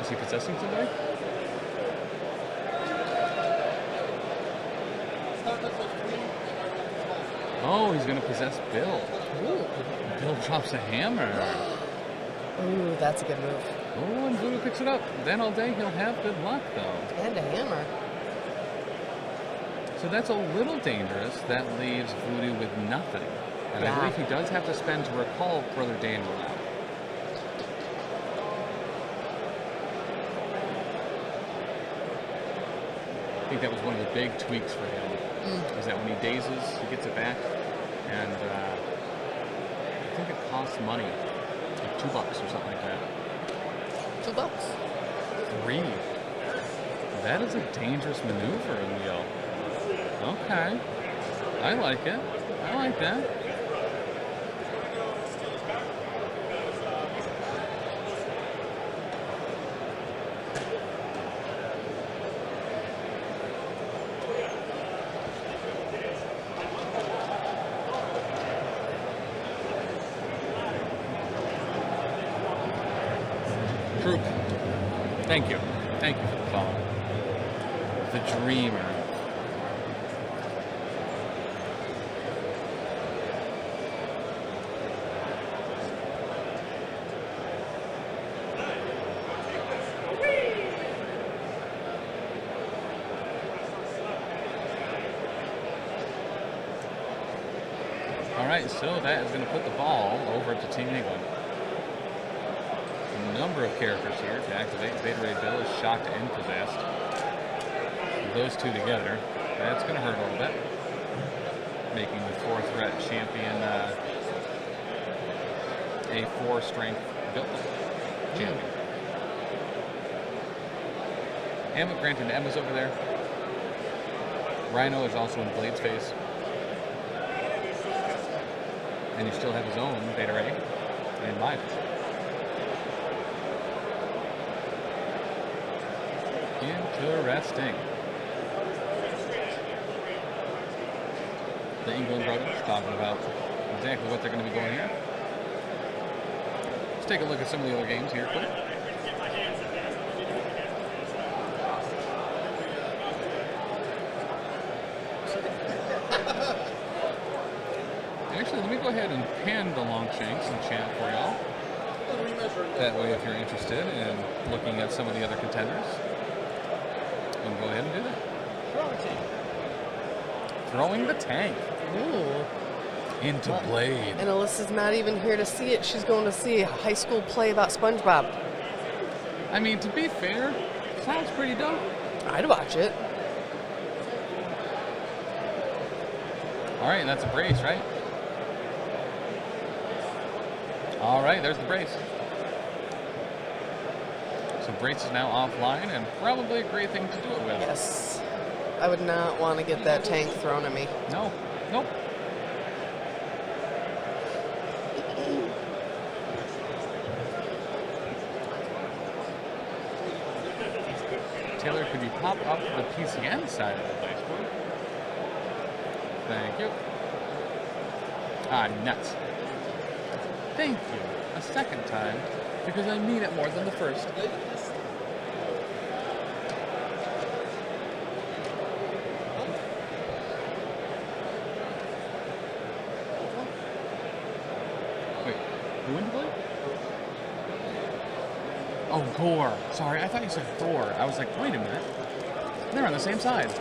Is he possessing somebody? Oh, he's going to possess Bill. Ooh. Bill drops a hammer. Ooh, that's a good move. Oh, and Voodoo picks it up. Then all day he'll have good luck, though. And a hammer. So that's a little dangerous. That leaves Voodoo with nothing. And I Yeah. believe he does have to spend to recall Brother Daniel now. I think that was one of the big tweaks for him. Is that when he dazes, he gets it back. And I think it costs money. Like $2 or something like that. $2. 3. That is a dangerous maneuver, Emil. Okay. I like it. I like that. Troop. Thank you. Thank you for the follow. The Dreamer. Alright, so that is going to put the ball over to Team England. A number of characters here to activate. Beta Ray Bill is shocked and possessed. Those two together, that's going to hurt a little bit. Making the 4 threat champion a 4 strength built champion. Emma, granted, Emma's over there. Rhino is also in Blade's face. And you still have his own Beta Ray and Midas. Interesting. The England brothers talking about exactly what they're going to be going here. Let's take a look at some of the other games here quick. Actually, let me go ahead and pan the Longshanks in chat for y'all. That way, if you're interested in looking at some of the other contenders, you can go ahead and do that. Throwing the tank. Ooh. Into Blade. And Alyssa's not even here to see it. She's going to see a high school play about SpongeBob. I mean, to be fair, sounds pretty dope. I'd watch it. All right, and that's a brace, right? All right, there's the brace. So brace is now offline, and probably a great thing to do it with. Yes. I would not want to get that tank thrown at me. No, nope. Taylor, could you pop up the PCN side of the dashboard? Thank you. Ah, nuts. Thank you. A second time, because I need it more than the first. Wait, who in the play? Oh, Thor. Sorry, I thought you said Thor. I was like, wait a minute. They're on the same side.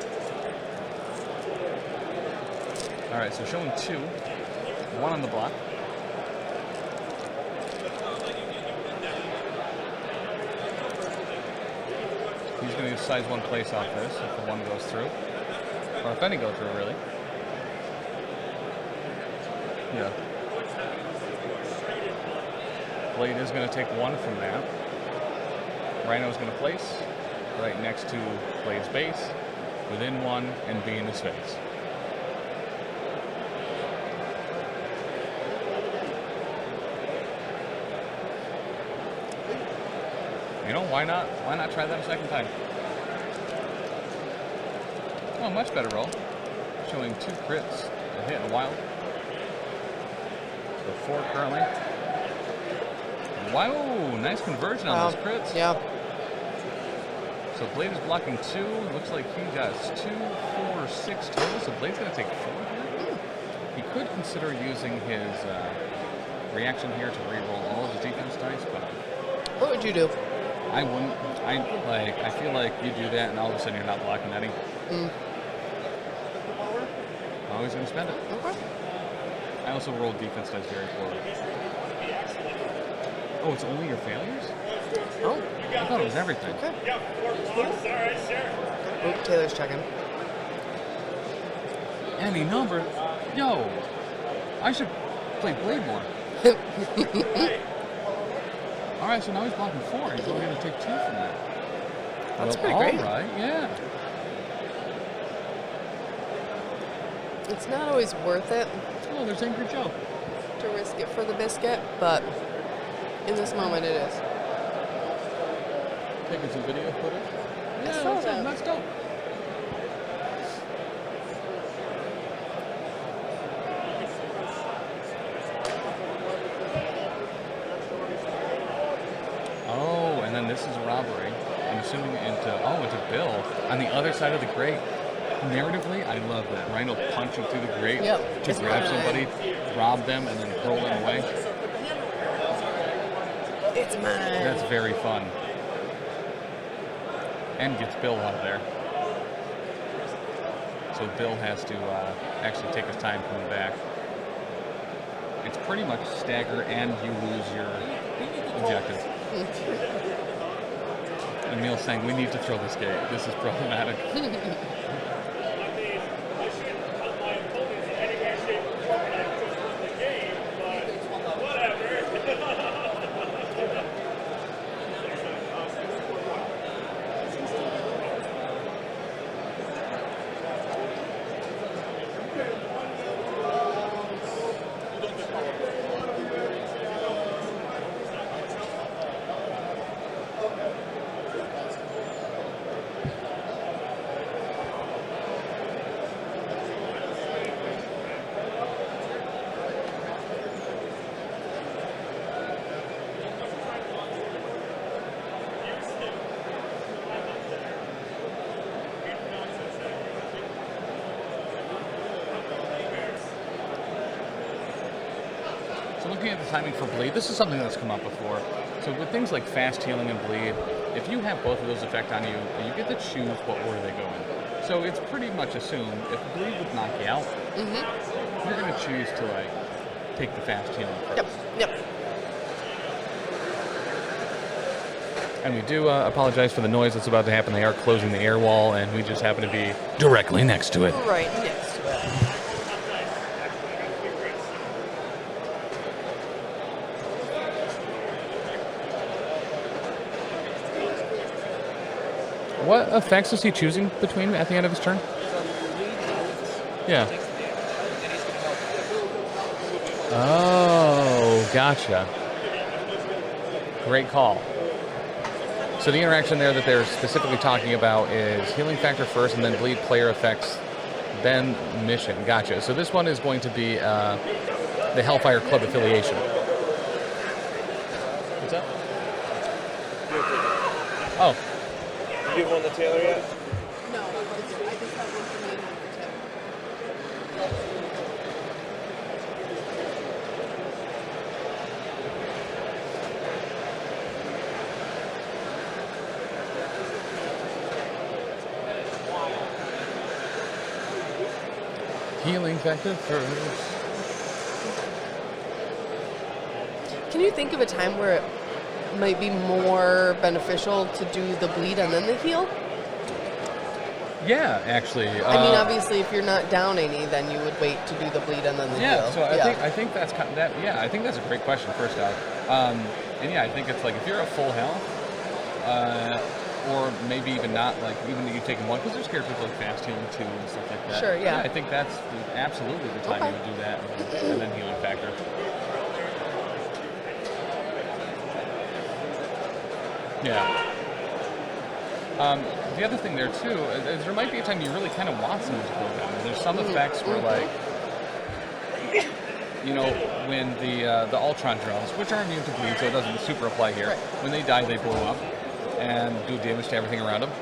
All right, so showing 2. 1 on the block. He's going to use size 1 place off this if the 1 goes through. Or if any go through, really. Yeah. Blade is going to take 1 from that. Rhino's going to place right next to Blade's base, within 1, and be in his face. You know, why not? Why not try that a second time? Oh, much better roll. Showing 2 crits, a hit and a wild. So 4 currently. Wow, nice conversion on those crits. Yeah. So Blade is blocking 2. Looks like he got 2, 4, 6 total. So Blade's going to take 4 here. He could consider using his reaction here to reroll all of his defense dice, but What would you do? I wouldn't. I feel like you do that, and all of a sudden you're not blocking any. Always going to spend it. Okay. I also roll defense dice very poorly. Oh, it's only your failures? Oh, I thought it was everything. okay. Oh, Taylor's checking. Any number? Yo, I should play Blade more. All right, so now he's blocking 4. He's only going to take 2 from that. That's well, pretty great. All right, yeah. It's not always worth it Oh, there's Angry Joe. to risk it for the biscuit, but in this moment it is. Taking some video footage. Yeah, saw that's, that. that's dope. Oh, and then this is a robbery. I'm assuming into Bill on the other side of the grate. Narratively, I love that. Rhino punching through the grate to grab somebody, rob them, and then hurl them away. It's mine. That's very fun. And gets Bill out of there. So Bill has to actually take his time coming back. It's pretty much stagger and you lose your objective. And Neil's saying, we need to throw this gate. This is problematic. Looking at the timing for bleed, this is something that's come up before. So with things like fast healing and bleed, if you have both of those effect on you, you get to choose what order they go in. So it's pretty much assumed if bleed would knock you out, you're going to choose to like take the fast healing first. Yep. And we do apologize for the noise that's about to happen. They are closing the air wall, and we just happen to be directly next to it. Right next to it. What effects is he choosing between at the end of his turn? Yeah. Oh, gotcha. Great call. So the interaction there that they're specifically talking about is healing factor first and then bleed player effects, then mission. Gotcha. So this one is going to be the Hellfire Club affiliation. What's that? Oh. Did you give one to Taylor yet? No, I just have one for me and one for Tim. Healing factor first. Can you think of a time where it might be more beneficial to do the bleed and then the heal? Yeah, actually. I mean, obviously, if you're not down any, then you would wait to do the bleed and then the heal. So I think that's kind of that. Yeah, I think that's a great question. First off, and yeah, I think it's like if you're at full health, or maybe even not, like even if you've taken one, because there's characters like fast healing too and stuff like that. Sure, yeah. I think that's absolutely the time you would do that, and then healing factor. Yeah. The other thing there too is there might be a time you really kind of want someone to go down. There's some effects where like, you know, when the Ultron drones, which are immune to bleed, so it doesn't super apply here. Right. When they die, they blow up and do damage to everything around them.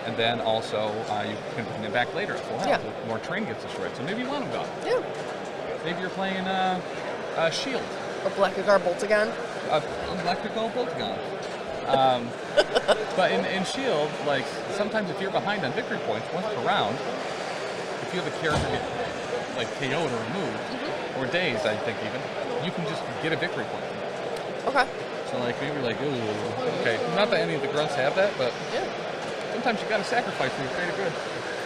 And then also you can bring them back later at full health if more terrain gets destroyed. So maybe you want them gone. Yeah. Maybe you're playing Shield. Or Blackagar Boltagon. Electrical Boltagon. But in Shield, like sometimes if you're behind on victory points once per round, if you have a character get like KO'd or removed, or dazed, I think even, you can just get a victory point. Okay. So like maybe like, ooh, okay. Not that any of the grunts have that, but sometimes you gotta sacrifice for your greater good.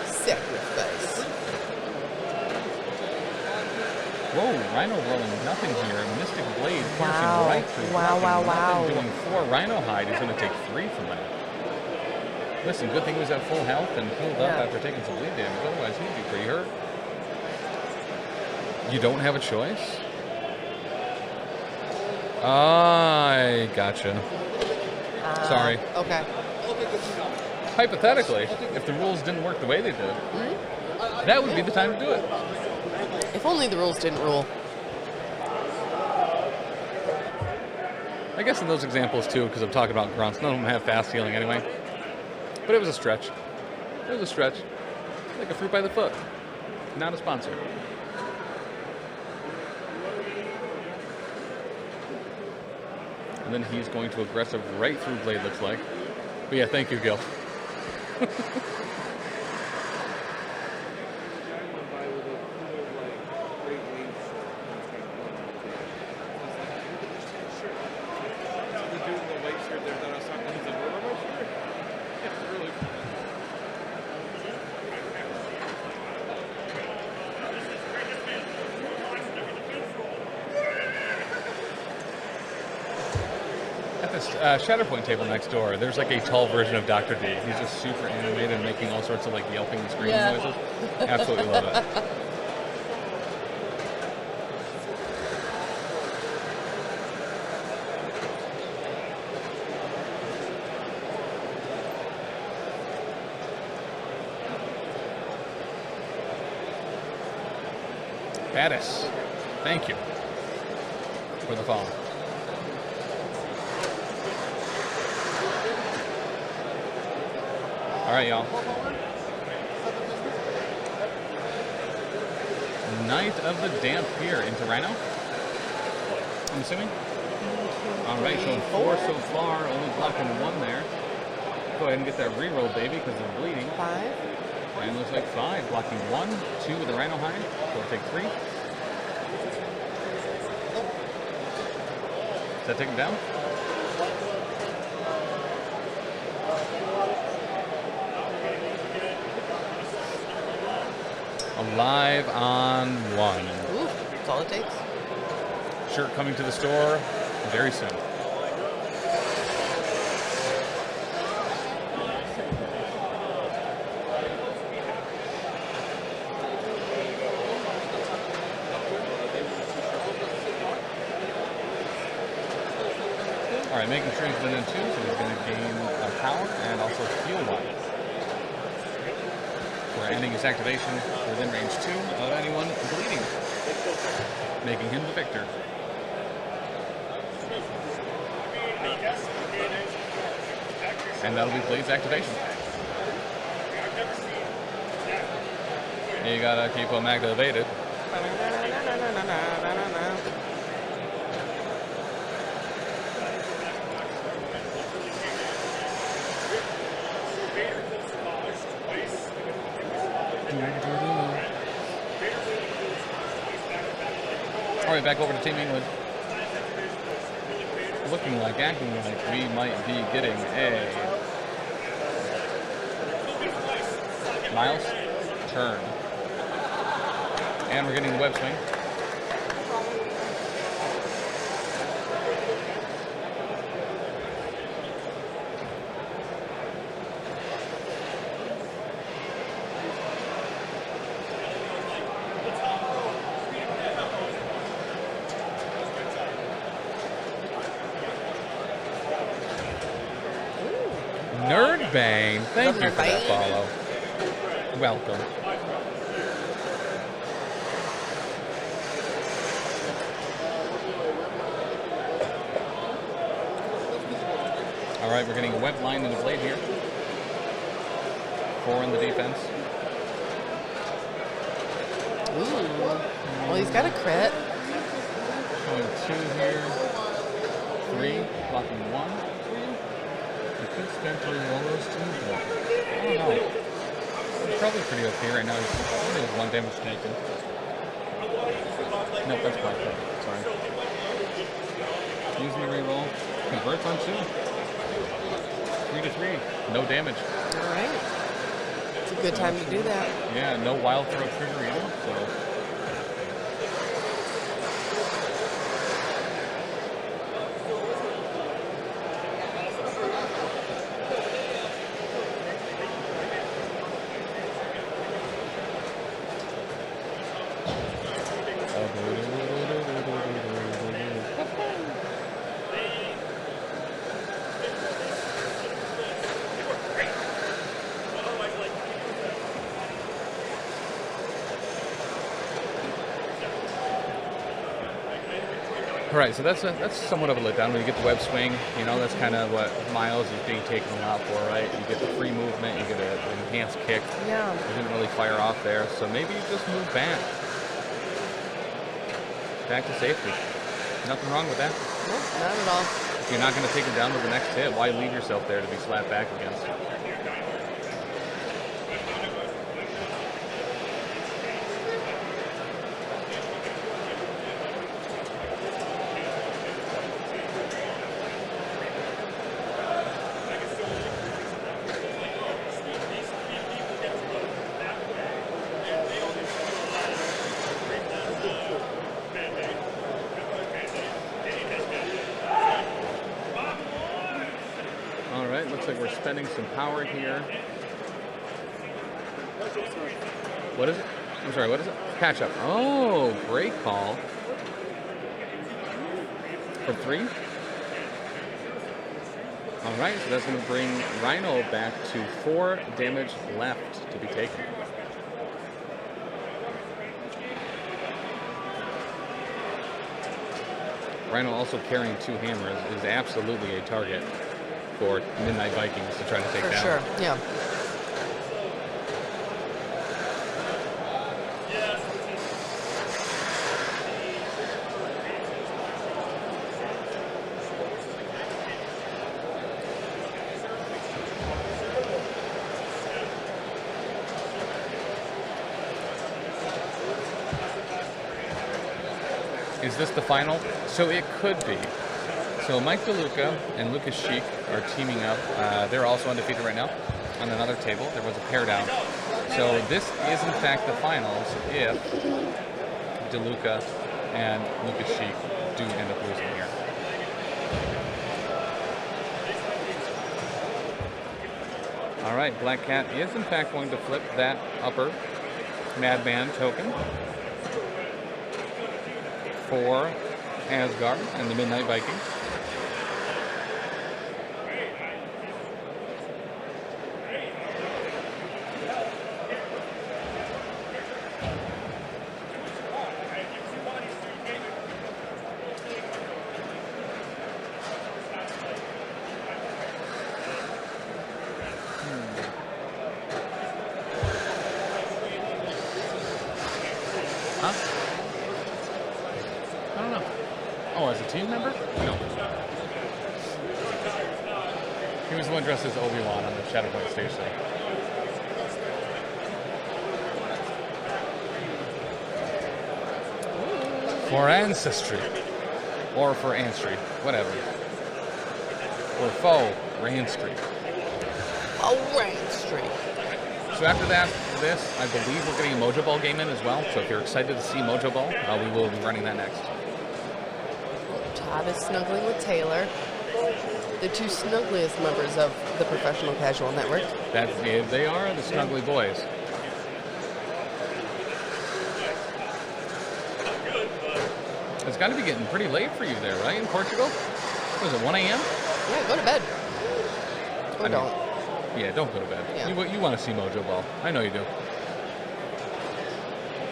Sacrifice. Whoa, Rhino rolling nothing here. Mystic Blade piercing Wow. right through. Wow. Nothing, doing 4 Rhino hide. He's going to take 3 from that. Listen, good thing he was at full health and healed up after taking some bleed damage. Otherwise, he'd be pretty hurt. You don't have a choice? I gotcha. Sorry. Okay. Hypothetically, if the rules didn't work the way they did, that would be the time to do it. If only the rules didn't rule. I guess in those examples too, because I'm talking about grunts, none of them have fast healing anyway. But it was a stretch. It was a stretch. Like a fruit by the foot. Not a sponsor. And then he's going to aggressive right through Blade, looks like. But yeah, thank you, Gil. Shatterpoint table next door, there's like a tall version of Dr. D. He's just super animated and making all sorts of like yelping and screaming noises. Absolutely love it. Baddis, thank you for the follow. All right, y'all. Night of the Damp here into Rhino, I'm assuming. All right, showing 4 so far, only blocking 1 there. Go ahead and get that reroll, baby, because they're bleeding. 5. And looks like 5, blocking 1, 2 with the Rhino high. So we'll take 3. Does that take him down? Alive on 1. Ooh, that's all it takes. Shirt coming to the store very soon. All right, making sure he's been in 2, so he's going to gain power and also heal 1. We're ending his activation within range 2 of anyone bleeding, making him the victor. And that'll be Blade's activation. You gotta keep him activated. All right, back over to Team England. Looking like, acting like we might be getting a Miles turn. And we're getting the web swing. Bang. Thank you for that follow. Welcome. All right, we're getting a web line in the Blade here. 4 in the defense. Ooh. Well, he's got a crit. Showing 2 here. 3, blocking 1. Could spend through all those 2, but I don't know. He's probably pretty okay right now. He's only 1 damage taken. Nope, that's black. Sorry. Using the reroll. Converts on 2. 3 to 3. No damage. All right. It's a good time to do that. Yeah, no wild throw trigger either, so. All right, so that's somewhat of a letdown when you get the web swing. You know, that's kind of what Miles is being taken a lot for, right? You get the free movement, you get an enhanced kick. Yeah. You didn't really fire off there, so maybe you just move back. Back to safety. Nothing wrong with that. No, not at all. If you're not going to take him down with the next hit, why leave yourself there to be slapped back against? Spending some power here. What is it? I'm sorry, what is it? Catch up. Oh, great call. For 3. All right, so that's going to bring Rhino back to 4 damage left to be taken. Rhino also carrying 2 hammers is absolutely a target for Midnight Vikings to try to take down. For sure, yeah. Is this the final? So it could be. So Mike DeLuca and Lucas Sheik are teaming up. They're also undefeated right now on another table. There was a pair down. So this is in fact the finals if DeLuca and Lucas Sheik do end up losing here. All right, Black Cat is in fact going to flip that upper Madman token for Asgard and the Midnight Vikings. Huh? I don't know. Oh, as a team member? No. He was the one dressed as Obi-Wan on the Shadowpoint station. For ancestry. Or for Anstry. Whatever. Or foe. Ranstry. Oh, Ranstry. So after that, I believe we're getting a Mojo Ball game in as well. So if you're excited to see Mojo Ball, we will be running that next. Todd is snuggling with Taylor, the 2 snuggliest members of the Professional Casual Network. They are the snuggly boys. It's got to be getting pretty late for you there, right, in Portugal? What is it, 1 a.m.? Yeah, go to bed. Or don't. Yeah, don't go to bed. Yeah. You want to see Mojo Ball. I know you do.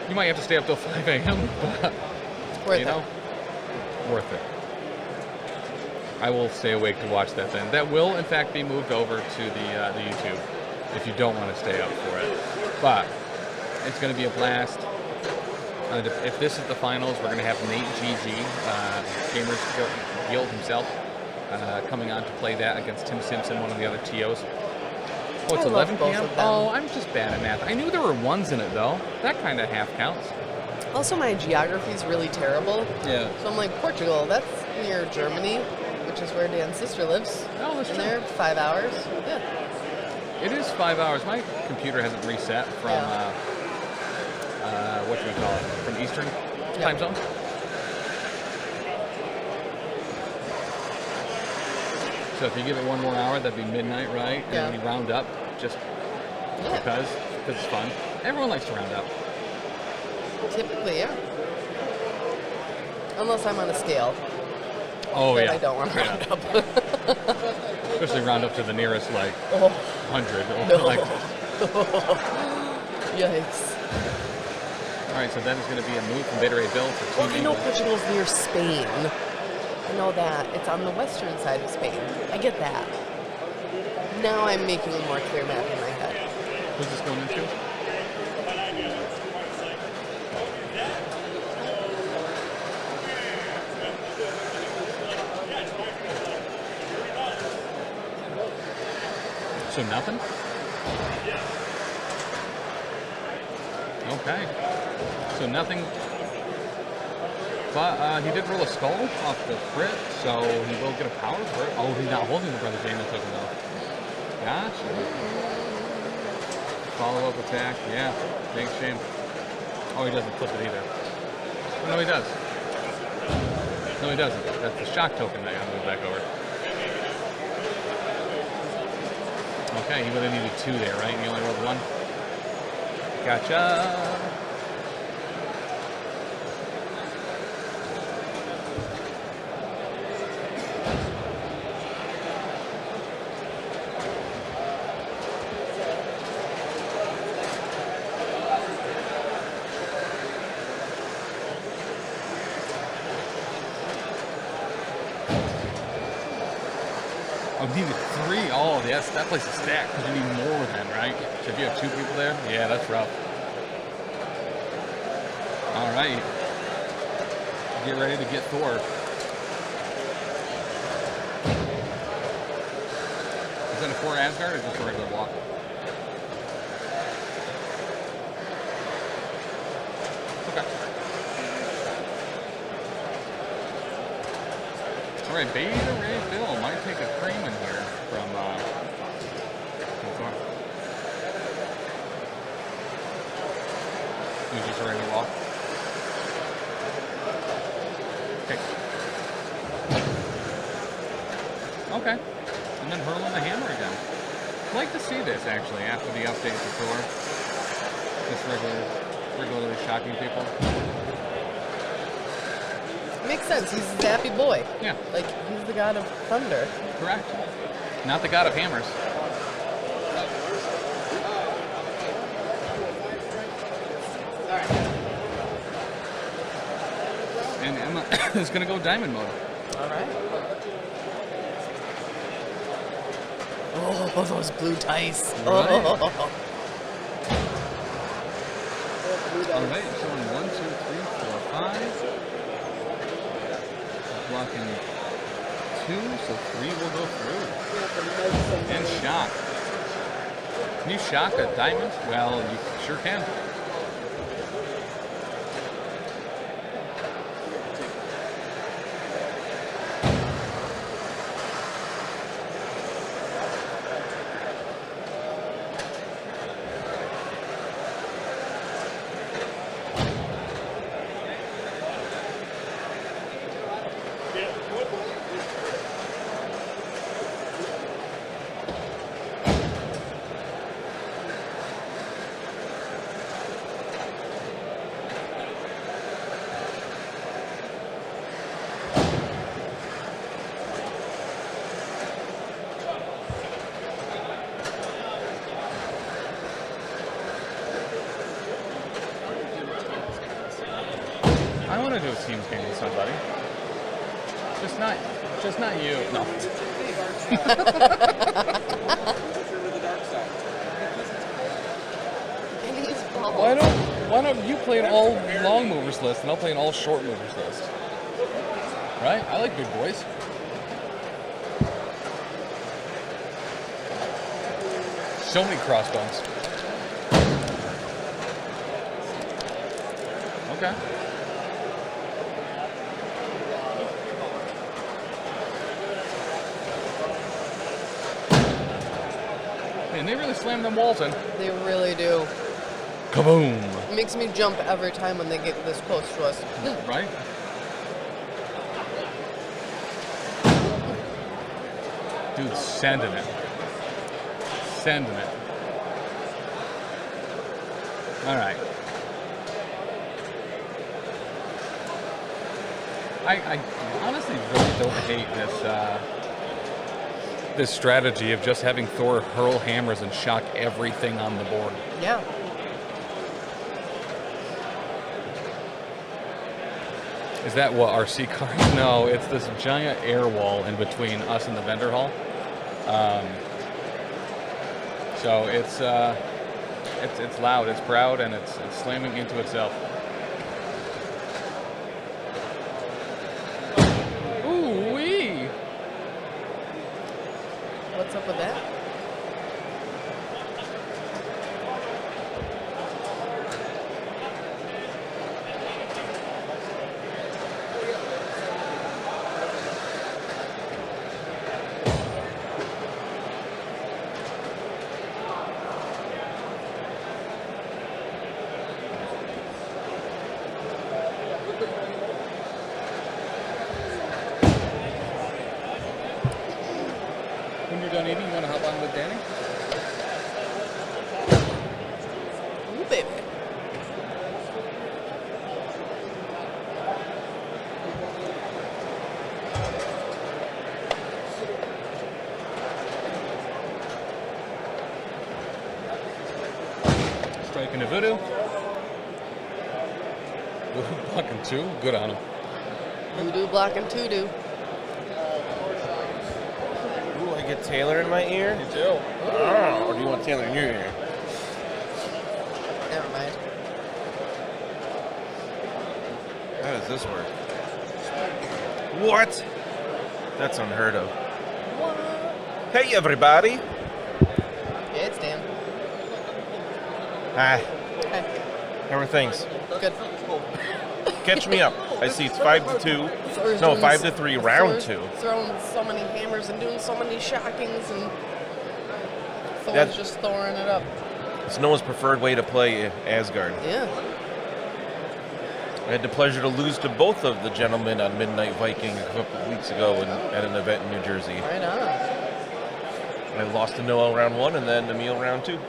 You might have to stay up till 5 a.m., but, Worth it. Worth it. I will stay awake to watch that then. That will, in fact, be moved over to the YouTube if you don't want to stay up for it. But it's going to be a blast. If this is the finals, we're going to have Nate GG, Gamers Guild himself, coming on to play that against Tim Simpson, one of the other TOs. Oh, it's I 11 love both p.m.? of them. Oh, I'm just bad at math. I knew there were 1s in it, though. That kind of half counts. Also, my geography is really terrible. Yeah. So I'm like, Portugal, that's near Germany, which is where Dan's sister lives. Oh, that's and true. they're 5 hours. Yeah. It is 5 hours. My computer hasn't reset from, what do we call it, from Eastern time zones. So if you give it 1 more hour, that'd be midnight, right? And then you round up just because it's fun. Everyone likes to round up. Typically, yeah. Unless I'm on a scale. Oh, then yeah. I don't want to round up. Especially round up to the nearest, like, 100. No. Like, Yikes. all right, so that is going to be a move from Beta Ray Bill for Well, Team I know Eagle. Portugal's near Spain. I know that. It's on the western side of Spain. I get that. Now I'm making a more clear map in my head. Who's this going into? So nothing? Okay. So nothing. But he did roll a skull off the crit, so he will get a power for it. Oh, he's not holding the Brother Damon token though. Gotcha. Follow-up attack, yeah. Big shame. Oh, he doesn't flip it either. Oh, no, he does. No, he doesn't. That's the shock token that I gotta move back over. Okay, he really needed 2 there, right? He only rolled 1. Gotcha. Oh, you needed 3. Oh, yes, that place is stacked because you need more then, right? So if you have 2 people there, yeah, that's rough. All right. Get ready to get Thor. Is that a 4 Asgard or just a regular walk? Okay. All right, Beta Ray Bill might take a cream in here from Thor. He's just a regular walk. Okay. Okay. And then hurling the hammer again. I'd like to see this actually after the update to Thor. Just regularly shocking people. Makes sense. He's a zappy boy. Yeah. Like, he's the god of thunder. Correct. Not the god of hammers. And Emma is going to go diamond mode. All right. Oh, those blue dice. Right. Oh. All right, showing 1, 2, 3, 4, 5. Blocking 2, so 3 will go through. And shock. Can you shock a diamond? Well, you sure can. I want to do a teams game with somebody. Just not you. No. Why don't you play an all long movers list and I'll play an all short movers list? Right? I like big boys. So many crossbones. Okay. And they really slam them walls in. They really do. Kaboom! It makes me jump every time when they get this close to us. Right? Dude, sending it. Sending it. Alright. I honestly really don't hate this strategy of just having Thor hurl hammers and shock everything on the board. Yeah. Is that what, RC cars? No, it's this giant air wall in between us and the vendor hall. So it's loud, it's proud, and it's slamming into itself. Ooh wee! What's up with that? When you're done eating, you want to hop on with Danny? Ooh, baby. Striking a Voodoo. Voodoo blocking 2. Good on him. Voodoo blocking to-do. Ooh, I get Taylor in my ear? You too. Oh, or do you want Taylor in your ear? Never mind. How does this work? What? That's unheard of. Hey, everybody. Yeah, it's Dan. Hi. Hey, How are things? good. Catch me up. I see it's 5-2. Thor's No, doing 5-3, round Thor's 2. Throwing so many hammers and doing so many shockings, and Thor's That's- just throwing it up. It's Noah's preferred way to play Asgard. Yeah. I had the pleasure to lose to both of the gentlemen on Midnight Viking a couple of weeks ago at an event in New Jersey. Right on. I lost to Noah round 1 and then Emil round 2.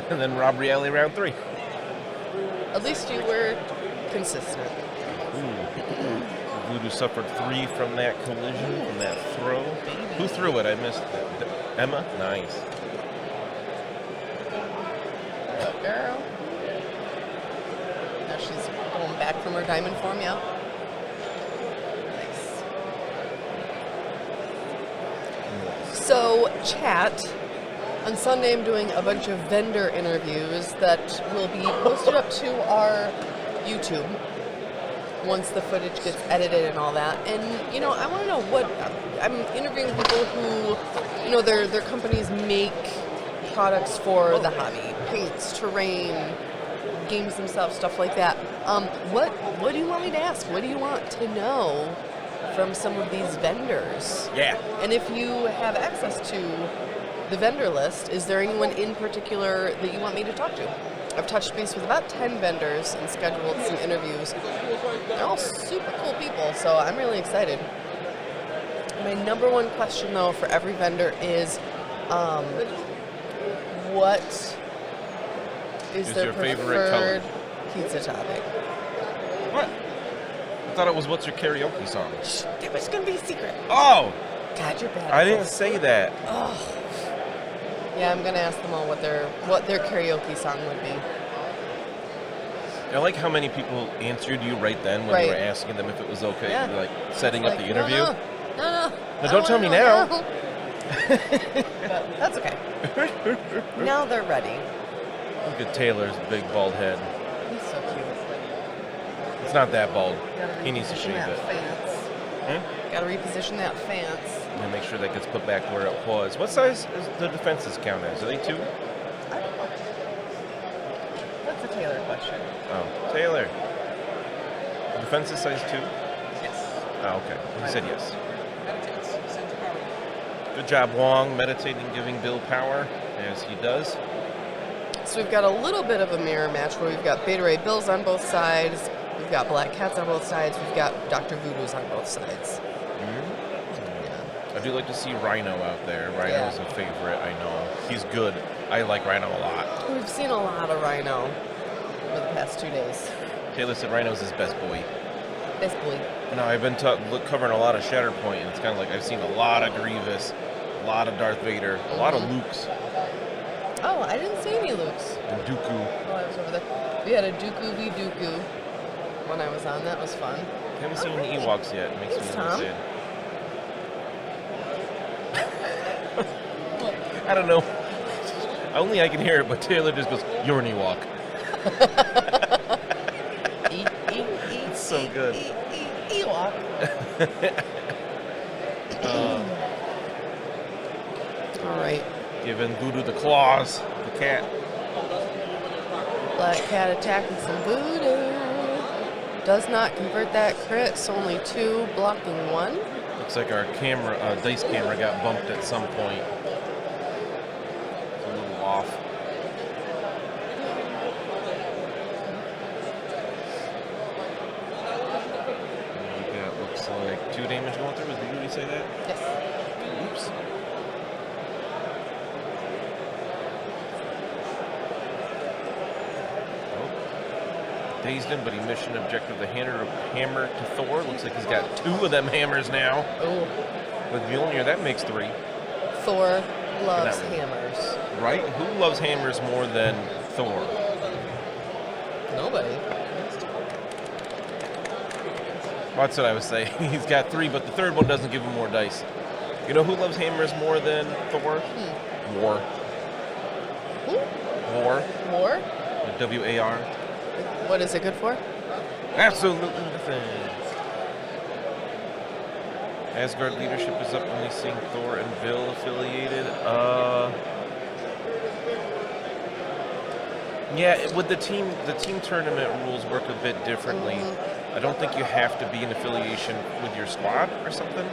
And then Robbery Alley round 3. At least you were consistent. Voodoo suffered 3 from that collision, from that throw. Who threw it? I missed it. Emma? Nice. Go, girl. Now she's going back from her diamond form, yeah? Nice. So, chat. On Sunday, I'm doing a bunch of vendor interviews that will be posted up to our YouTube once the footage gets edited and all that. And, you know, I want to know what... I'm interviewing people who, you know, their companies make products for the hobby. Paints, terrain, games themselves, stuff like that. What do you want me to ask? What do you want to know from some of these vendors? Yeah. And if you have access to the vendor list, is there anyone in particular that you want me to talk to? I've touched base with about 10 vendors and scheduled some interviews. They're all super cool people, so I'm really excited. My number one question, though, for every vendor is, what is their your favorite preferred color? pizza topping? What? I thought it was what's your karaoke song? Shh, that was going to be a secret. Oh! God, you're bad. I didn't say that. Oh. Yeah, I'm gonna ask them all what their karaoke song would be. I like how many people answered you right then when you were asking them if it was okay. Yeah. Like setting up the interview. No. No, don't tell me now. But that's okay. Now they're ready. Look at Taylor's big bald head. He's so cute. It's not that bald. Gotta He needs to reposition shave that it. Fence. Gotta reposition that fence. And make sure that gets put back where it was. What size is the defenses count as? Are they 2? I don't know. That's a Taylor question. Oh, Taylor. Defense is size 2? Yes. Oh, okay. He said yes. Meditates. Sends power. Good job, Wong, meditating, giving Bill power, as he does. So we've got a little bit of a mirror match where we've got Beta Ray Bills on both sides, we've got Black Cats on both sides, we've got Dr. Voodoo's on both sides. I do like to see Rhino out there. Rhino's a favorite, I know. He's good. I like Rhino a lot. We've seen a lot of Rhino over the past 2 days. Taylor said Rhino's his best boy. Best boy. No, I've been covering a lot of Shatterpoint, and it's kind of like I've seen a lot of Grievous, a lot of Darth Vader, a lot of Lukes, Oh, I didn't see any Lukes. and Dooku. Oh, I was over there. We had a Dooku v Dooku when I was on. That was fun. Haven't seen any Ewoks yet. It makes me Thanks, really Tom. sad. I don't know. Only I can hear it, but Taylor just goes, "You're an Ewok." It's so good. Ewok. All right. Giving Voodoo the claws, the cat. Black cat attacking some Voodoo. Does not convert that crit, so only 2, blocking 1. Looks like our camera, dice camera, got bumped at some point. It's a little off. And we got, looks like 2 damage going through. Did you say that? Yes. Oops. Dazed him, but he mission objective the hammer to Thor. Looks like he's got 2 of them hammers now. Oh, With Mjolnir, that makes 3. Thor loves Not really. hammers. Right? Who loves hammers more than Thor? Nobody. That's what I was saying. He's got 3, but the third one doesn't give him more dice. You know who loves hammers more than Thor? War. Who? War. War? W-A-R. What is it good for? Absolutely nothing. Asgard leadership is up, only seeing Thor and Bill affiliated. Yeah, with the team tournament rules work a bit differently. I don't think you have to be in affiliation with your squad or something.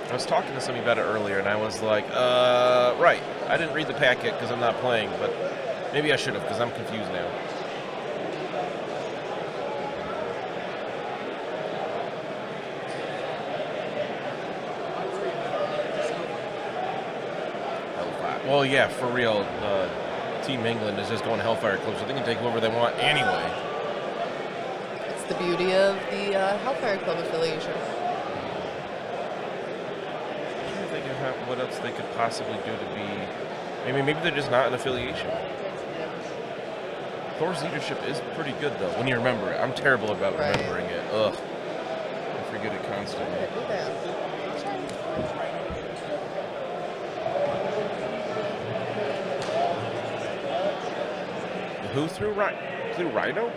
I was talking to somebody about it earlier, and I was like, right. I didn't read the packet because I'm not playing, but maybe I should have because I'm confused now. Well, yeah, for real. Team England is just going Hellfire Club, so they can take whoever they want anyway. It's the beauty of the Hellfire Club affiliation. I'm trying to think of what else they could possibly do to be. Maybe they're just not an affiliation. Thor's leadership is pretty good, though, when you remember it. I'm terrible about remembering it. Ugh. I forget it constantly. Who threw Rhino?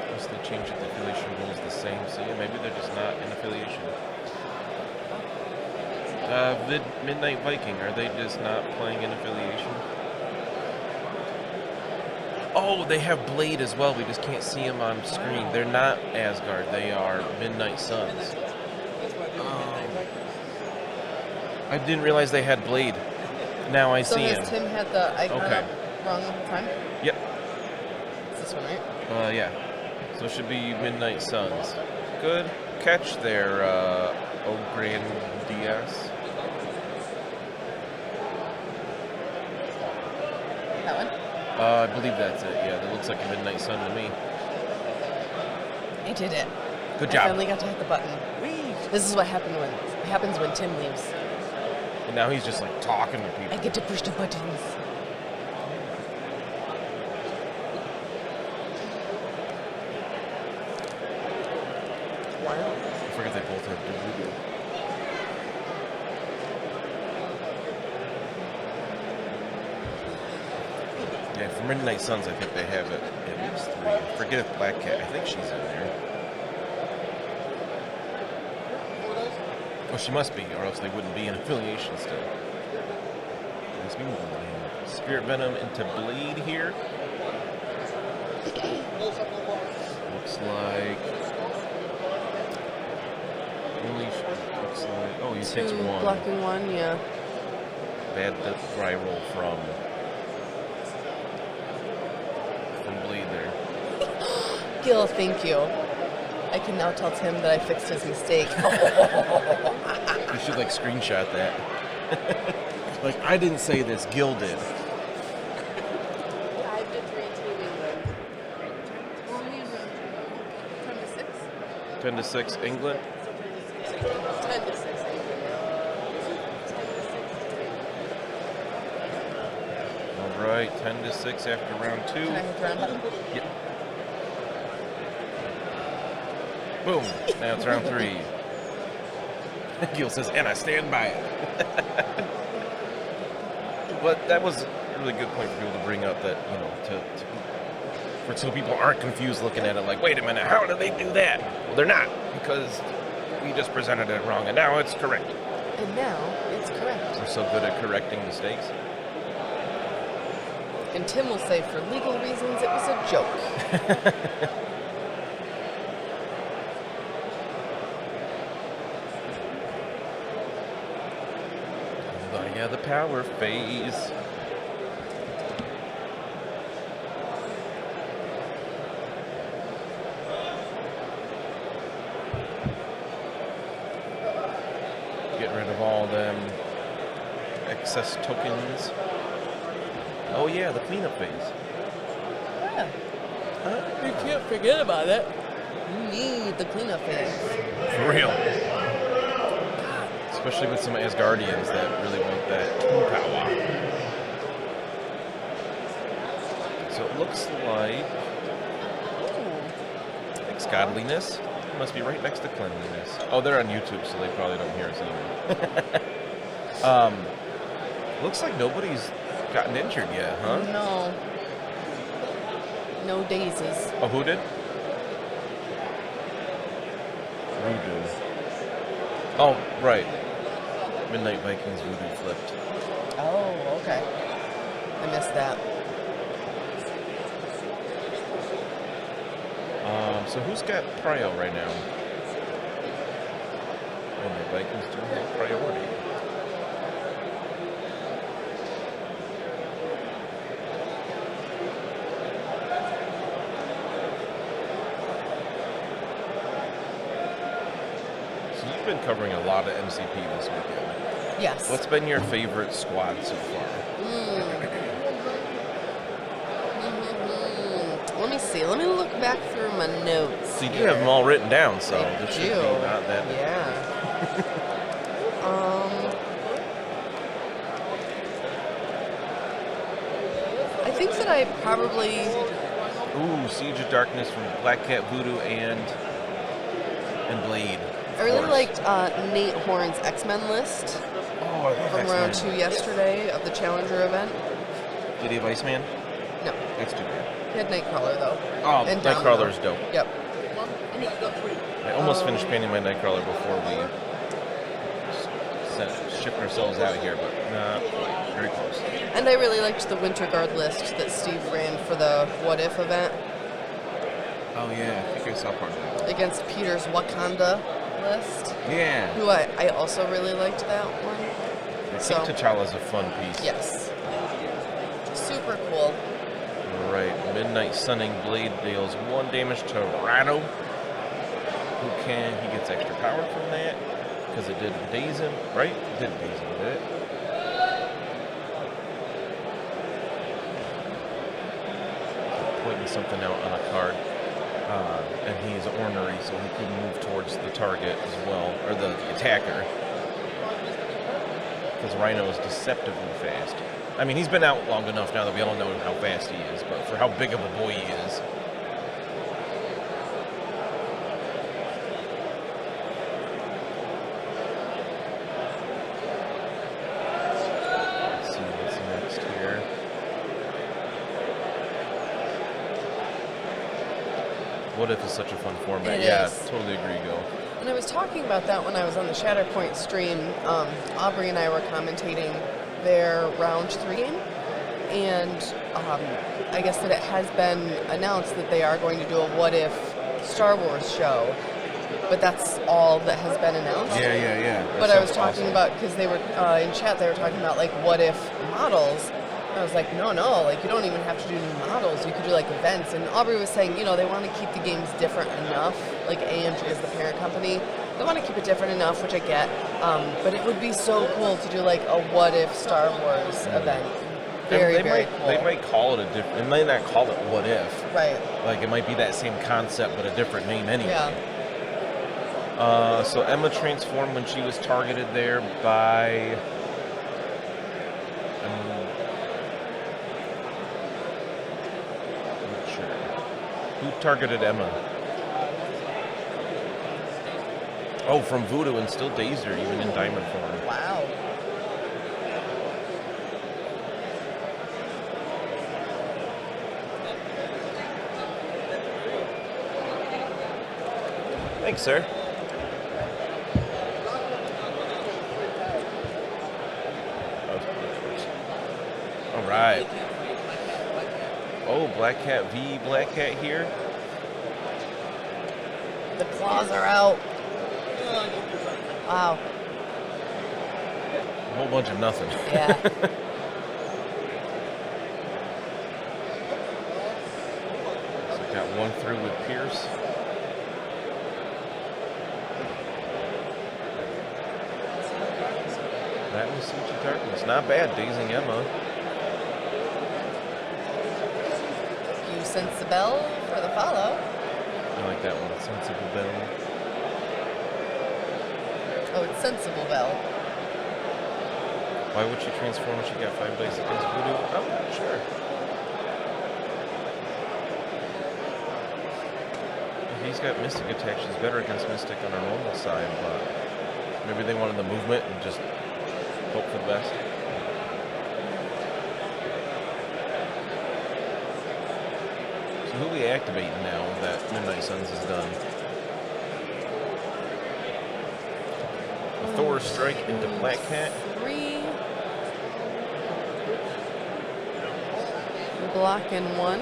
Unless they change it, the affiliation rules the same. So yeah, maybe they're just not in affiliation. Midnight Viking, are they just not playing in affiliation? Oh, they have Blade as well. We just can't see them on screen. They're not Asgard. They are Midnight Suns. I didn't realize they had Blade. Now I see him. So has Tim had the icon up wrong the whole time? Yep. It's this one, right? Yeah. So it should be Midnight Suns. Good catch there, Ograndias. That one? I believe that's it. Yeah, that looks like a Midnight Sun to me. I did it. Good I job. finally got to hit the button. This is what happens when Tim leaves. And now he's just like talking to people. I get to push the buttons. Wow. I forget they both have Voodoo. Yeah, for Midnight Suns, I think they have it at least 3. Forget if Black Cat. I think she's in there. Well, she must be, or else they wouldn't be in affiliation still. Spirit Venom into Blade here. Looks like. Looks like. Oh, he takes 1. Blocking 1, yeah. Bad dry roll from Blade there. Gil, thank you. I can now tell Tim that I fixed his mistake. You should like screenshot that. Like, I didn't say this, Gil did. 5-3 Team England. Only in round 2. From the 6? 10 to 6 England. 10 to 6. All right, 10 to 6 after round 2. Can I hit the round button? Yep. Boom. Now it's round 3. Gil says, and I stand by it. But that was a really good point for people to bring up that, you know, so people aren't confused looking at it like, wait a minute, how did they do that? Well, they're not, because we just presented it wrong, and now it's correct. And now it's correct. We're so good at correcting mistakes. And Tim will say, for legal reasons, it was a joke. Yeah, the power phase. Get rid of all them excess tokens. Oh yeah, the cleanup phase. Yeah. You can't forget about it. You need the cleanup phase. For real. Especially with some Asgardians that really want that tool power. So it looks like godliness must be right next to cleanliness. Oh, they're on YouTube, so they probably don't hear us anymore. Looks like nobody's gotten injured yet, huh? No. No daisies. Oh, who did? Voodoo. Oh, right. Midnight Vikings Voodoo flipped. Oh, okay. I missed that. So who's got prio right now? Midnight Vikings do have priority. So you've been covering a lot of MCP this weekend. Yes. What's been your favorite squad so far? Let me see. Let me look back through my notes. So you do have them all written down, so I this do. should be not that. Yeah. I think that I probably... Ooh, Siege of Darkness from Black Cat, Voodoo, and Blade. I really liked Nate Horn's X-Men list Oh, I love from X-Men. round 2 yesterday of the Challenger event. Did he have Iceman? No, That's too bad. he had Nightcrawler though. Oh, And Nightcrawler's dope. Yep. I almost finished painting my Nightcrawler before we shipped ourselves out of here, but not quite. Very close. And I really liked the Winter Guard list that Steve ran for the What If event Oh, yeah. I think I saw part of that. against Peter's Wakanda list, Yeah. who I also really liked that one. I So, think T'Challa's a fun piece. yes. Super cool. All right. Midnight Sunning Blade deals 1 damage to Rhino. He gets extra power from that because it didn't daze him, right? It didn't daze him, did it? Pointing something out on a card. And he's ornery, so he can move towards the target as well, or the attacker. Because Rhino is deceptively fast. I mean, he's been out long enough now that we all know how fast he is, but for how big of a boy he is. Let's see what's next here. What if is such a fun format? It Yeah, is. totally agree, Go. And I was talking about that when I was on the Shatterpoint stream. Aubrey and I were commentating their round 3 game. And I guess that it has been announced that they are going to do a What If Star Wars show. But that's all that has been announced. Yeah. That But I was sounds talking awesome. about, because they were in chat, they were talking about like what if models. And I was like, no, like you don't even have to do new models. You could do like events. And Aubrey was saying, you know, they want to keep the games different enough. Like AMG is the parent company. They want to keep it different enough, which I get. But it would be so cool to do like a what if Star Wars event. Very cool. They might call it a different. They might not call it What If. Right. Like it might be that same concept, but a different name anyway. Yeah. So Emma transformed when she was targeted there by. I'm not sure. Who targeted Emma? Oh, from Voodoo, and still dazed her, even in diamond form. Wow. Thanks, sir. All right. Oh, Black Cat v Black Cat here. The claws are out. Wow. A whole bunch of nothing. Yeah. So got one through with Pierce. That was Siege of Darkness. Not bad, dazing Emma. You sense the bell for the follow. I like that one. Sensible Bell. Oh, it's sensible bell. Why would she transform when she got 5 dice against Voodoo? I'm not sure. He's got Mystic attack. She's better against Mystic on her normal side, but maybe they wanted the movement and just hope for the best. So who are we activating now that Midnight Suns is done? A Thor strike into Black Cat. 3. Block and 1.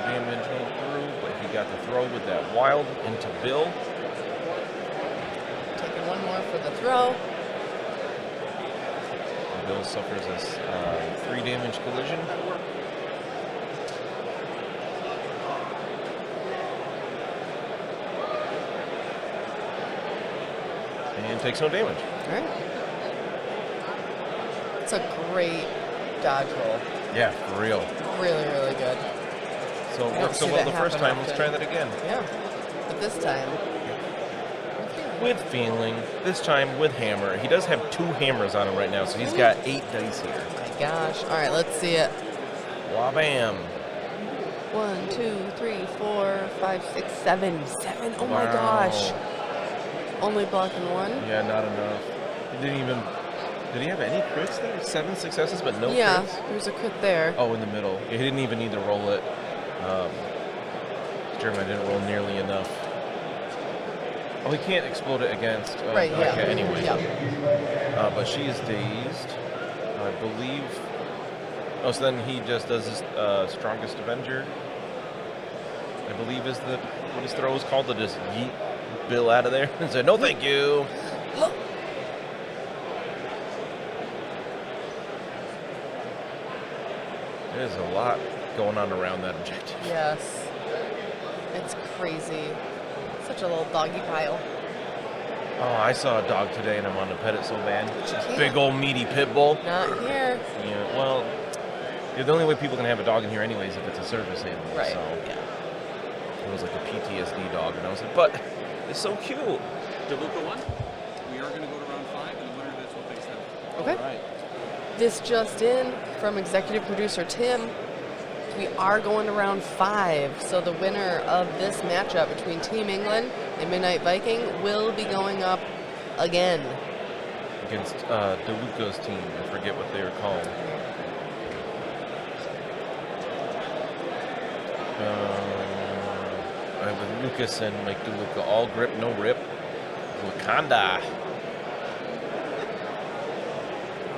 Damage went through, but he got the throw with that wild into Bill. Taking one more for the throw. Bill suffers a 3 damage collision. And takes no damage. All right. It's a great dodge roll. Yeah, for real. Really, really good. So it don't worked so see well that the first happen time, let's often. try that again. Yeah. But this time. With feeling, this time with hammer. He does have 2 hammers on him right now, so he's got 8 dice here. My gosh. All right, let's see it. Wabam. 1, 2, 3, 4, 5, 6, 7. 7. Oh my Wow. gosh. Only blocking 1? Yeah, not enough. He didn't even. Did he have any crits there? 7 successes, but no Yeah, crits? there's a crit there. Oh, in the middle. He didn't even need to roll it. Jeremiah didn't roll nearly enough. Oh, he can't explode it against Right, Black yeah. Cat anyway. Yeah. But she is dazed, I believe. Oh, so then he just does his Strongest Avenger. I believe is what his throw is called, to just yeet Bill out of there and say, no thank you. There's a lot going on around that objective. Yes. It's crazy. Such a little doggy pile. Oh, I saw a dog today and I wanted to pet it so bad. you can't. Big old meaty pit bull. Not here. Yeah, well, the only way people can have a dog in here anyway is if it's a service animal. Right. So Yeah. it was like a PTSD dog, and I was like, but it's so cute. DeLuca won. We are going to go to round 5, and the winner of this will face them. Okay. All right. This just in from executive producer Tim. We are going to round 5, so the winner of this matchup between Team England and Midnight Viking will be going up again. Against DeLuca's team. I forget what they were called. With Lucas and Mike DeLuca, all grip, no rip. Wakanda.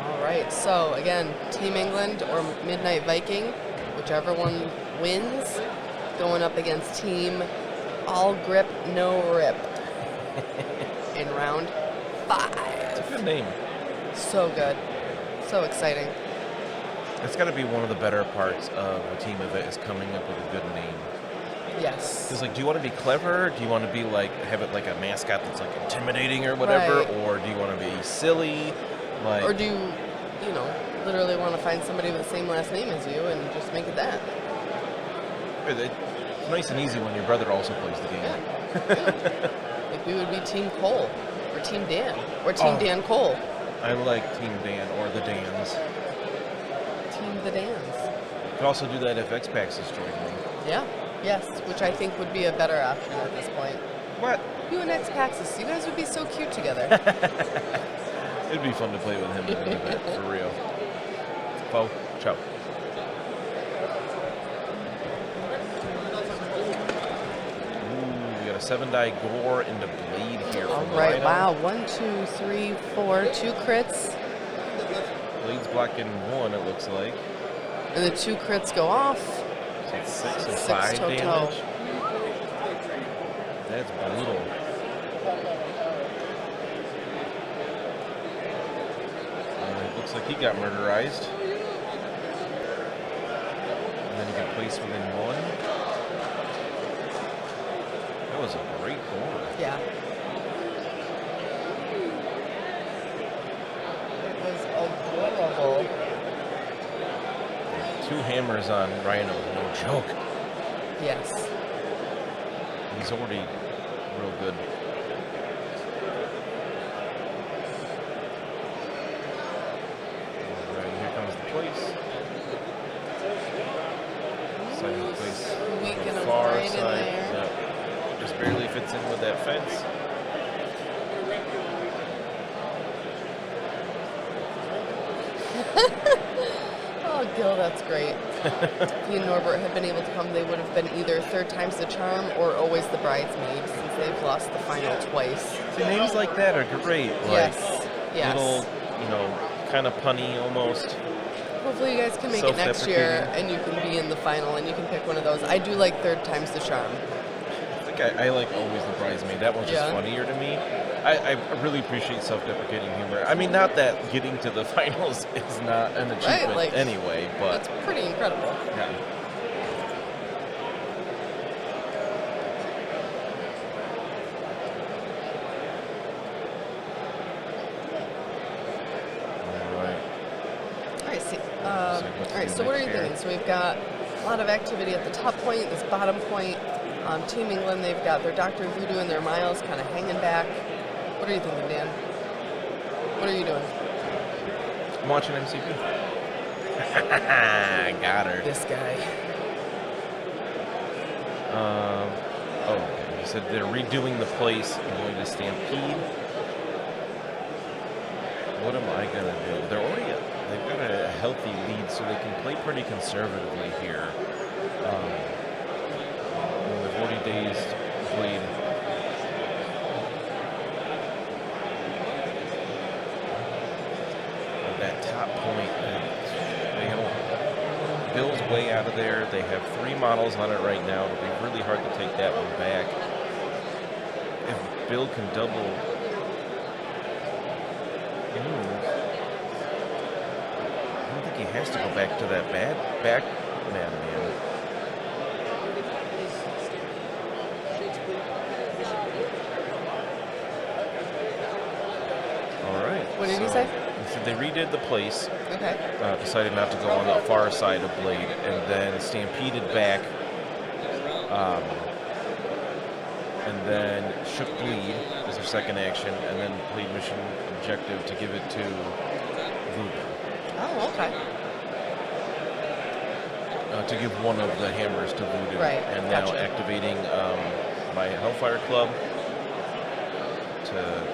All right, so again, Team England or Midnight Viking, whichever one wins, going up against Team All Grip, No Rip in round 5. It's a good name. So good. So exciting. It's got to be one of the better parts of a team event is coming up with a good name. Yes. Because, like, do you want to be clever? Do you want to be, like, have it like a mascot that's, like, intimidating or whatever? Right. Or do you want to be silly? Like, Or do you, literally want to find somebody with the same last name as you and just make it that? It's nice and easy when your brother also plays the game. Yeah. Like we would be Team Cole or Team Dan or Team Dan Cole. I like Team Dan or the Dans. Team the Dans. You could also do that if X-Pax is joining me. Yeah. Yes, which I think would be a better option at this point. What? You and X-Paxis, you guys would be so cute together. It'd be fun to play with him a little bit, for real. Bo, ciao. Ooh, we got a 7-die gore into blade here All from right, Rhino. wow. 1, 2, 3, 4, 2 crits. Blade's blocking 1, it looks like. And the 2 crits go off. So it's 6 and 6 5 total. damage. That's brutal. It looks like he got murderized. And then he got placed within 1. That was a great gore. Yeah. It was adorable. 2 hammers on Rhino, no joke. Yes. He's already real good. Alright, here comes the place. Second place. Squeaking on the him far right in side. there. Yep. Just barely fits in with that fence. Oh, Gil, that's great. If he and Norbert had been able to come, they would have been either third time's the charm or always the bridesmaid, since they've lost the final twice. See, names like that are great. Like Yes. Yes. little, kind of punny almost. Hopefully you guys can make it next year Self-deprecating. and you can be in the final and you can pick one of those. I do like third time's the charm. I think I like always the bridesmaid. That one's just Yeah. funnier to me. I really appreciate self-deprecating humor. I mean, not that getting to the finals is not an achievement like, anyway, but That's pretty incredible. yeah. All right. All right, what's all right. the So what are you next here? thinking? So we've got a lot of activity at the top point, this bottom point. Team England, they've got their Dr. Voodoo and their Miles kind of hanging back. What are you thinking, Dan? What are you doing? I'm watching MCP. Got her. This guy. Oh, he said they're redoing the place and going to Stampede. What am I gonna do? They've got a healthy lead, so they can play pretty conservatively here. With 40 days to bleed. At that top point, Bill's way out of there. They have 3 models on it right now. It'll be really hard to take that one back. If Bill can double... I don't think he has to go back to that back Madman. All right. What did he say? He said they redid the place. Okay. Decided not to go on the far side of Blade, and then stampeded back, and then shook Bleed as their second action, and then played mission objective to give it to Voodoo. Oh, okay. To give one of the hammers to Voodoo. Right, And now gotcha. activating my Hellfire Club to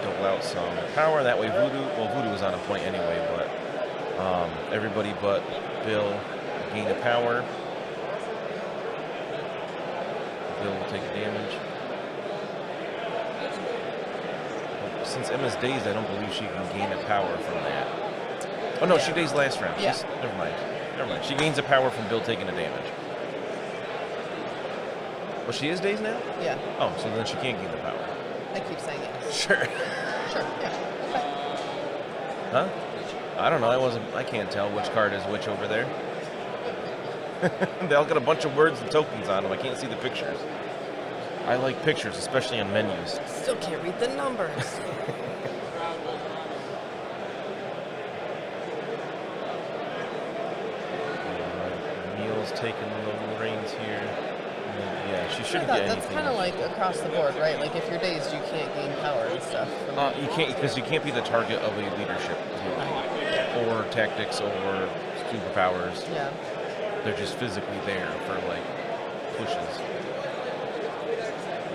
dole out some power. That way Voodoo was on a point anyway, but everybody but Bill gain a power. Bill will take damage. Well, since Emma's dazed, I don't believe she can gain a power from that. Oh no, she dazed last round. Yeah. Never mind. She gains a power from Bill taking the damage. Well, she is dazed now? Yeah. Oh, so then she can't gain the power. I keep saying yes. Sure. Sure. Yeah. Huh? I don't know. I can't tell which card is which over there. They all got a bunch of words and tokens on them. I can't see the pictures. I like pictures, especially on menus. Still can't read the numbers. Tela's taking the reins here. Yeah, she shouldn't I thought get anything. that's kind of like across the board, right? Like if you're dazed, you can't gain power and stuff. You can't, because you can't be the target of a leadership or tactics or superpowers. Yeah. They're just physically there for like pushes.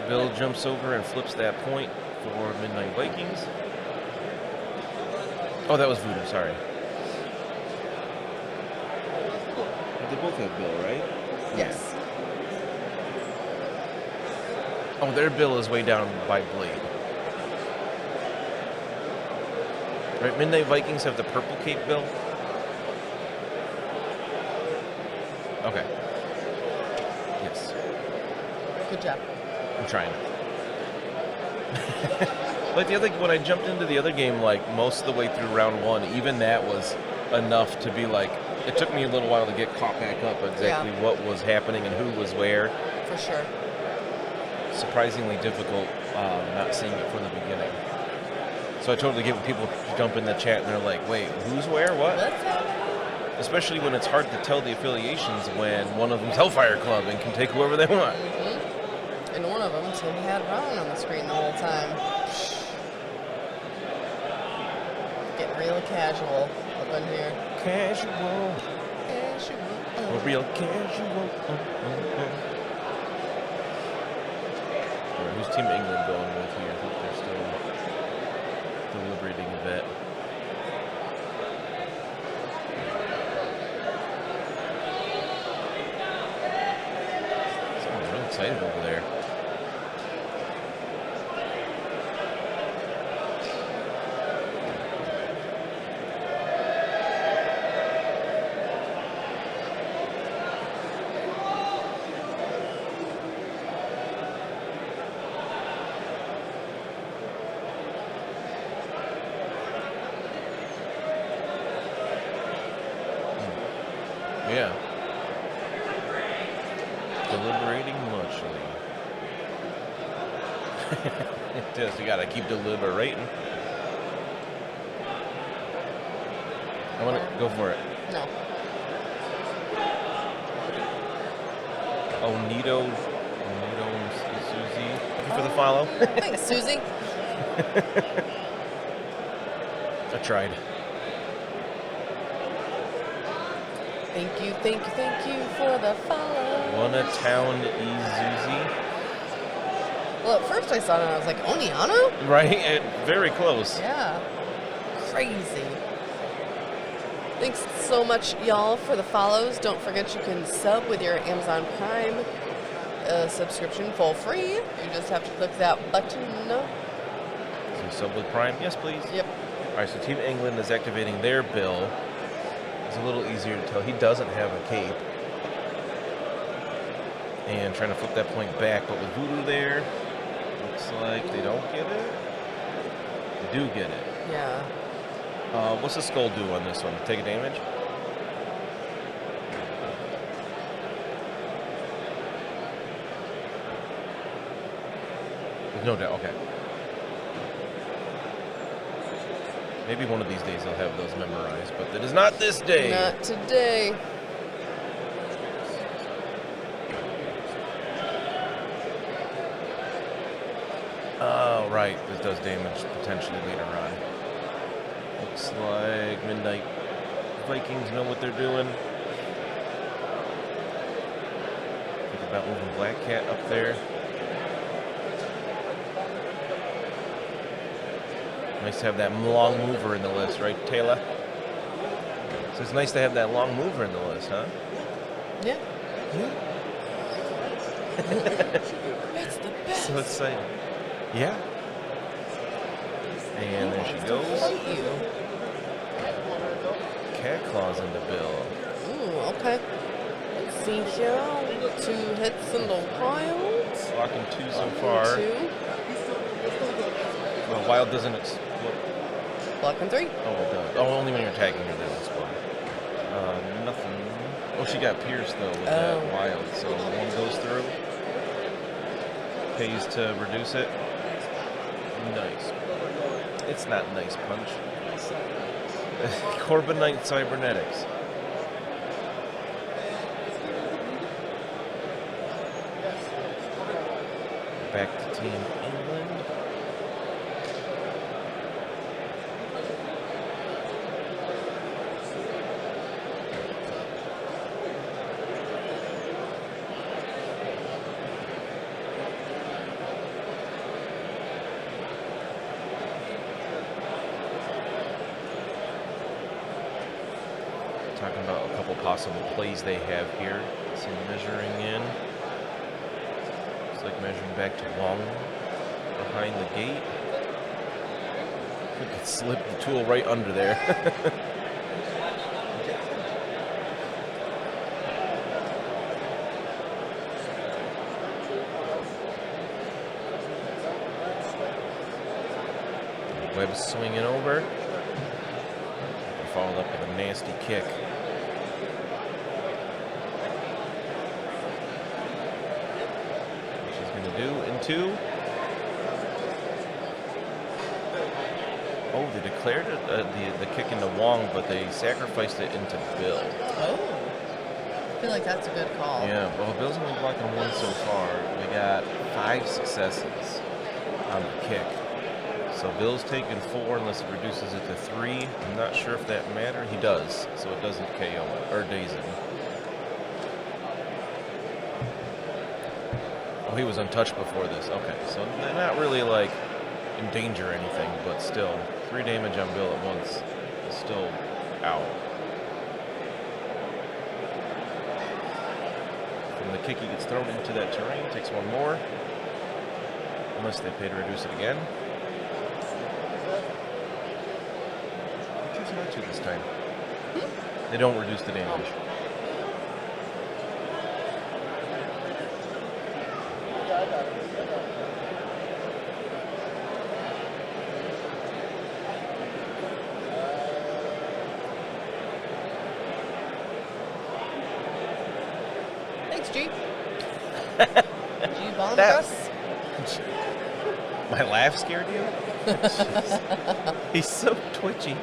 Bill jumps over and flips that point for Midnight Vikings. Oh, that was Voodoo, sorry. They both have Bill, right? Yes. Oh, their Bill is way down by Blade. Right, Midnight Vikings have the purple cape Bill. Okay. Yes. Good job. I'm trying. Like the other, when I jumped into the other game, like most of the way through round one, even that was enough to be like, it took me a little while to get caught back up exactly what was happening and who was where. For sure. Surprisingly difficult not seeing it from the beginning. So I totally get when people jump in the chat and they're like, wait, who's where, what? What's happening? Especially when it's hard to tell the affiliations when one of them's Hellfire Club and can take whoever they want. Mm-hmm. And one of them, Tim had Ron on the screen the whole time. Getting real casual up in here. Casual. Casual. Real casual. Alright, who's Team England going with here? I think they're still deliberating a bit. Someone's real excited over there. Yeah. Deliberating muchly. It does. You gotta keep deliberating. I want to go for it. No. Onito and Susie. Thank you for the follow. Thanks, Susie. I tried. Thank you for the follow. One-a-town Izuzi. Well, at first I saw it and I was like, Oneonta? Right? Very close. Yeah. Crazy. Thanks so much, y'all, for the follows. Don't forget you can sub with your Amazon Prime subscription for free. You just have to click that button. Some sub with Prime? Yes, please. Yep. All right, so Team England is activating their bill. It's a little easier to tell. He doesn't have a cape. And trying to flip that point back, but with Voodoo there, looks like they don't get it. They do get it. Yeah. What's the skull do on this one? Take a damage? There's no doubt. Okay. Maybe one of these days I'll have those memorized, but it is not this day. Not today. Oh, right. This does damage potentially later on. Looks like Midnight Vikings know what they're doing. Think about moving Black Cat up there. Nice to have that long mover in the list, right, Taylor? So it's nice to have that long mover in the list, huh? Yeah. That's the best. So exciting. Yeah. And there she goes. Cat claws into Bill. Ooh, okay. Let's see here. 2 hits in the wild. Blocking 2 so far. 2. Well, wild doesn't explode. Blocking 3. Oh, it does. Oh, only when you're attacking her does it explode. Nothing. Oh, she got pierced though with that wild, so 1 goes through. Pays to reduce it. Nice. It's not nice punch. Corbinite Cybernetics. in England. Talking about a couple possible plays they have here. Some measuring in. It's like measuring back to Wong behind the gate. We could slip the tool right under there. Webb's swinging over. Followed up with a nasty kick. What she's going to do in 2. Oh, they declared it, the kick into Wong, but they sacrificed it into Bill. Oh. I feel like that's a good call. Yeah, well, Bill's only blocking 1 so far. We got 5 successes on the kick. So Bill's taking 4 unless it reduces it to 3. I'm not sure if that matters. He does, so it doesn't KO or daze him. Oh, he was untouched before this. Okay, so they're not really like in danger or anything, but still, 3 damage on Bill at once is still out. From the kick, he gets thrown into that terrain, takes 1 more, unless they pay to reduce it again. Not to this time. They don't reduce the damage. Thanks, G. Did you bond us? My laugh scared you? He's so twitchy.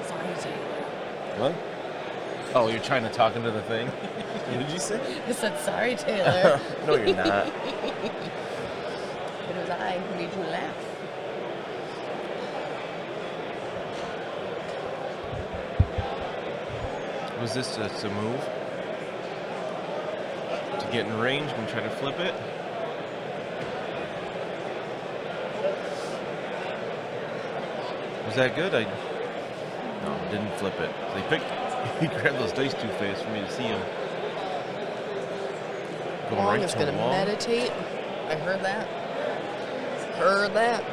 Sorry, Taylor. What? Oh, you're trying to talk into the thing? What did you say? I said, sorry, Taylor. No, you're not. It was I who made you laugh. Was this to move? To get in range and try to flip it? Was that good? No, didn't flip it. He grabbed those dice too fast for me to see him. Going Wong right is to going to Wong. meditate. I heard that. Heard that.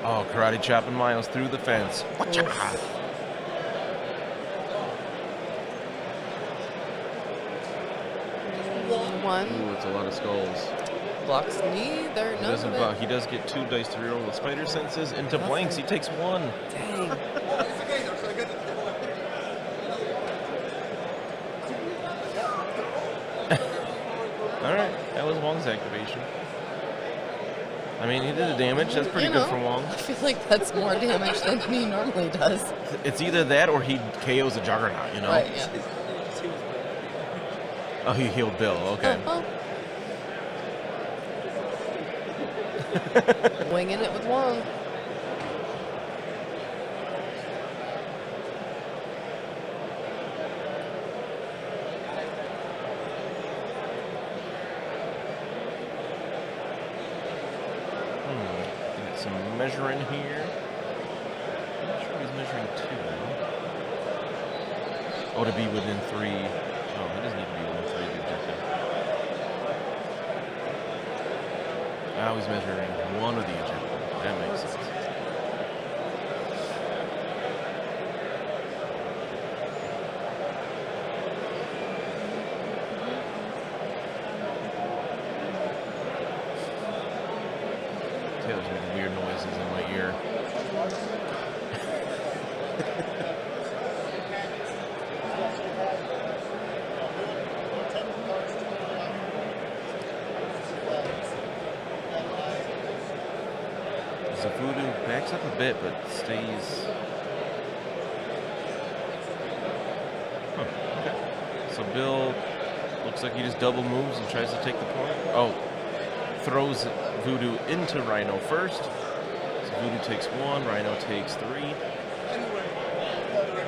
Oh, karate chopping Miles through the fence. Watcha! One. Ooh, it's a lot of skulls. Blocks neither. He None doesn't of block. it. He does get 2 dice to reroll the spider senses into blanks. He takes 1. Dang. All right, that was Wong's activation. I mean, he did the damage. That's pretty good for Wong. I feel like that's more damage than he normally does. It's either that or he KOs a Juggernaut, you know? Right, yeah. Oh, he healed Bill. Okay. Winging it with Wong. Get some measuring here. I'm not sure he's measuring 2. Oh, to be within 3. Oh, he doesn't need to be within 3 of the objective. Now he's measuring 1 of the objective. That makes sense. Taylor's making weird noises in my ear. So Voodoo backs up a bit, but stays. Huh, okay. So Bill looks like he just double moves and tries to take the point. Oh, throws Voodoo into Rhino first. So Voodoo takes 1, Rhino takes 3.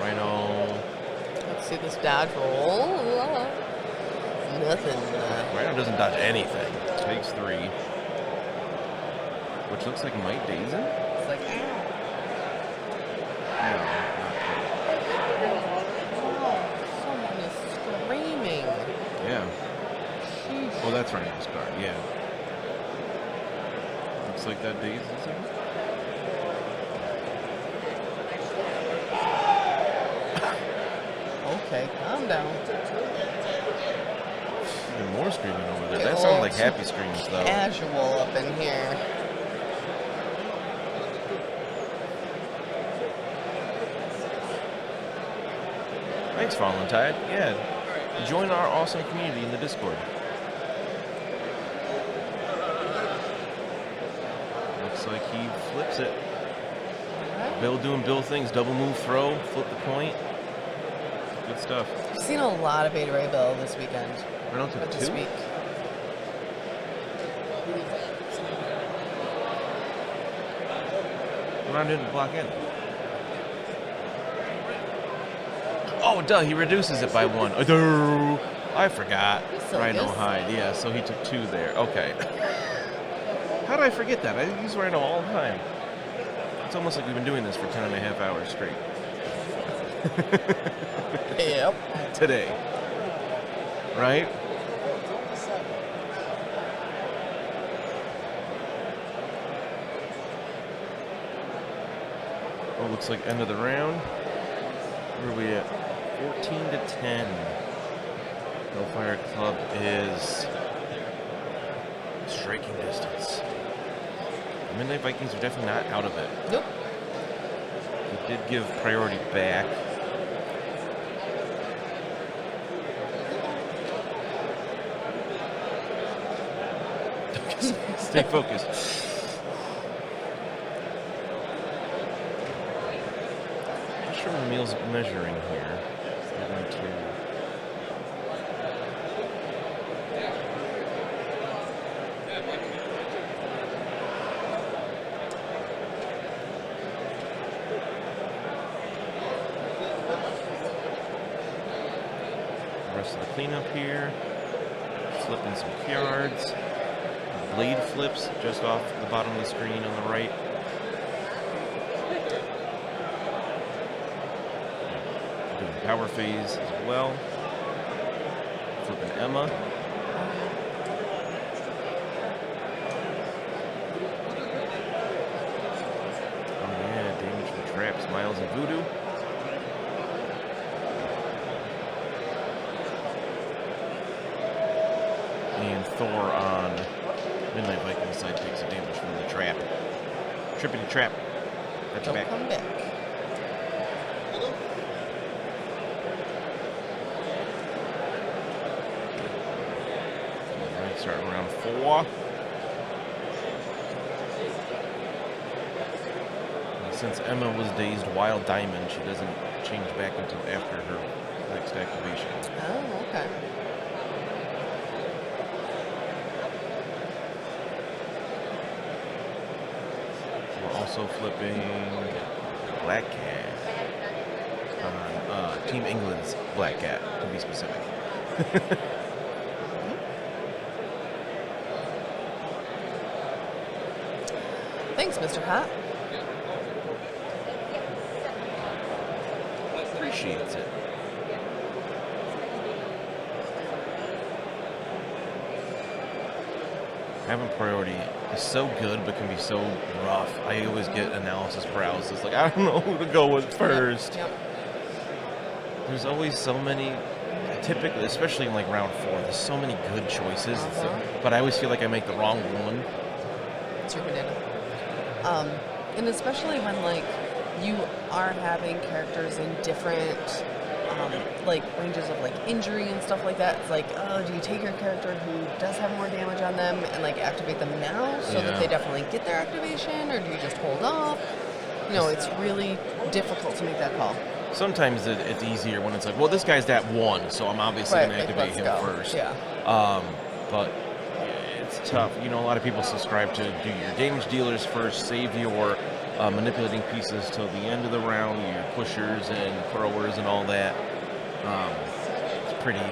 Rhino. Let's see this dodge roll. Nothing. Rhino doesn't dodge anything. Takes 3. Which looks like might daze him? It's like, No, someone is screaming. yeah. Sheesh. Oh, that's Rhino's card, yeah. Looks like that dazes him. Okay, calm down. Even more screaming over there. That sounds like happy screams, though. Casual up in here. Thanks, Fallen Tide. Yeah, join our awesome community in the Discord. Looks like he flips it. Bill doing Bill things. Double move, throw, flip the point. Good stuff. I've seen a lot of Beta Ray Bill this weekend. Right on to Or this 2. week. Ron didn't block in. Oh, duh, he reduces it by 1. I forgot. Rhino Silliness. hide. Yeah, so he took 2 there. Okay. How did I forget that? I use Rhino all the time. It's almost like we've been doing this for 10 and a half hours straight. Yep. Today. Right? Oh, looks like end of the round. Where are we at? 14 to 10. Hellfire Club is striking distance. The Midnight Vikings are definitely not out of it. Nope. He did give priority back. Stay focused. Not sure what Emil's measuring here. 72. Rest of the cleanup here. Flipping some cards. Blade flips just off the bottom of the screen on the right. Doing power phase as well. Flipping Emma. Oh yeah, damage from traps, Miles and Voodoo. And Thor on Midnight Viking side takes a damage from the trap. Trippity trap. That's Don't back. come back. Alright, starting round 4. And since Emma was dazed Wild Diamond, she doesn't change back until after her next activation. Oh, okay. We're also flipping Black Cat on Team England's Black Cat, to be specific. Thanks, Mr. Hot. Appreciates it. Having priority is so good, but can be so rough. I always get analysis paralysis. Like, I don't know who to go with first. Yep. There's always so many, typically, especially in like round 4, there's so many good choices. But I always feel like I make the wrong one. It's your banana. And especially when like you are having characters in different like ranges of like injury and stuff like that. It's like, oh, do you take your character who does have more damage on them and like activate them now so that they definitely get their activation, or do you just hold off? You know, it's really difficult to make that call. Sometimes it's easier when it's like, well, this guy's that 1, so I'm obviously going to activate him first. Yeah. But it's tough. You know, a lot of people subscribe to do your damage dealers first, save your manipulating pieces till the end of the round, your pushers and throwers and all that. It's pretty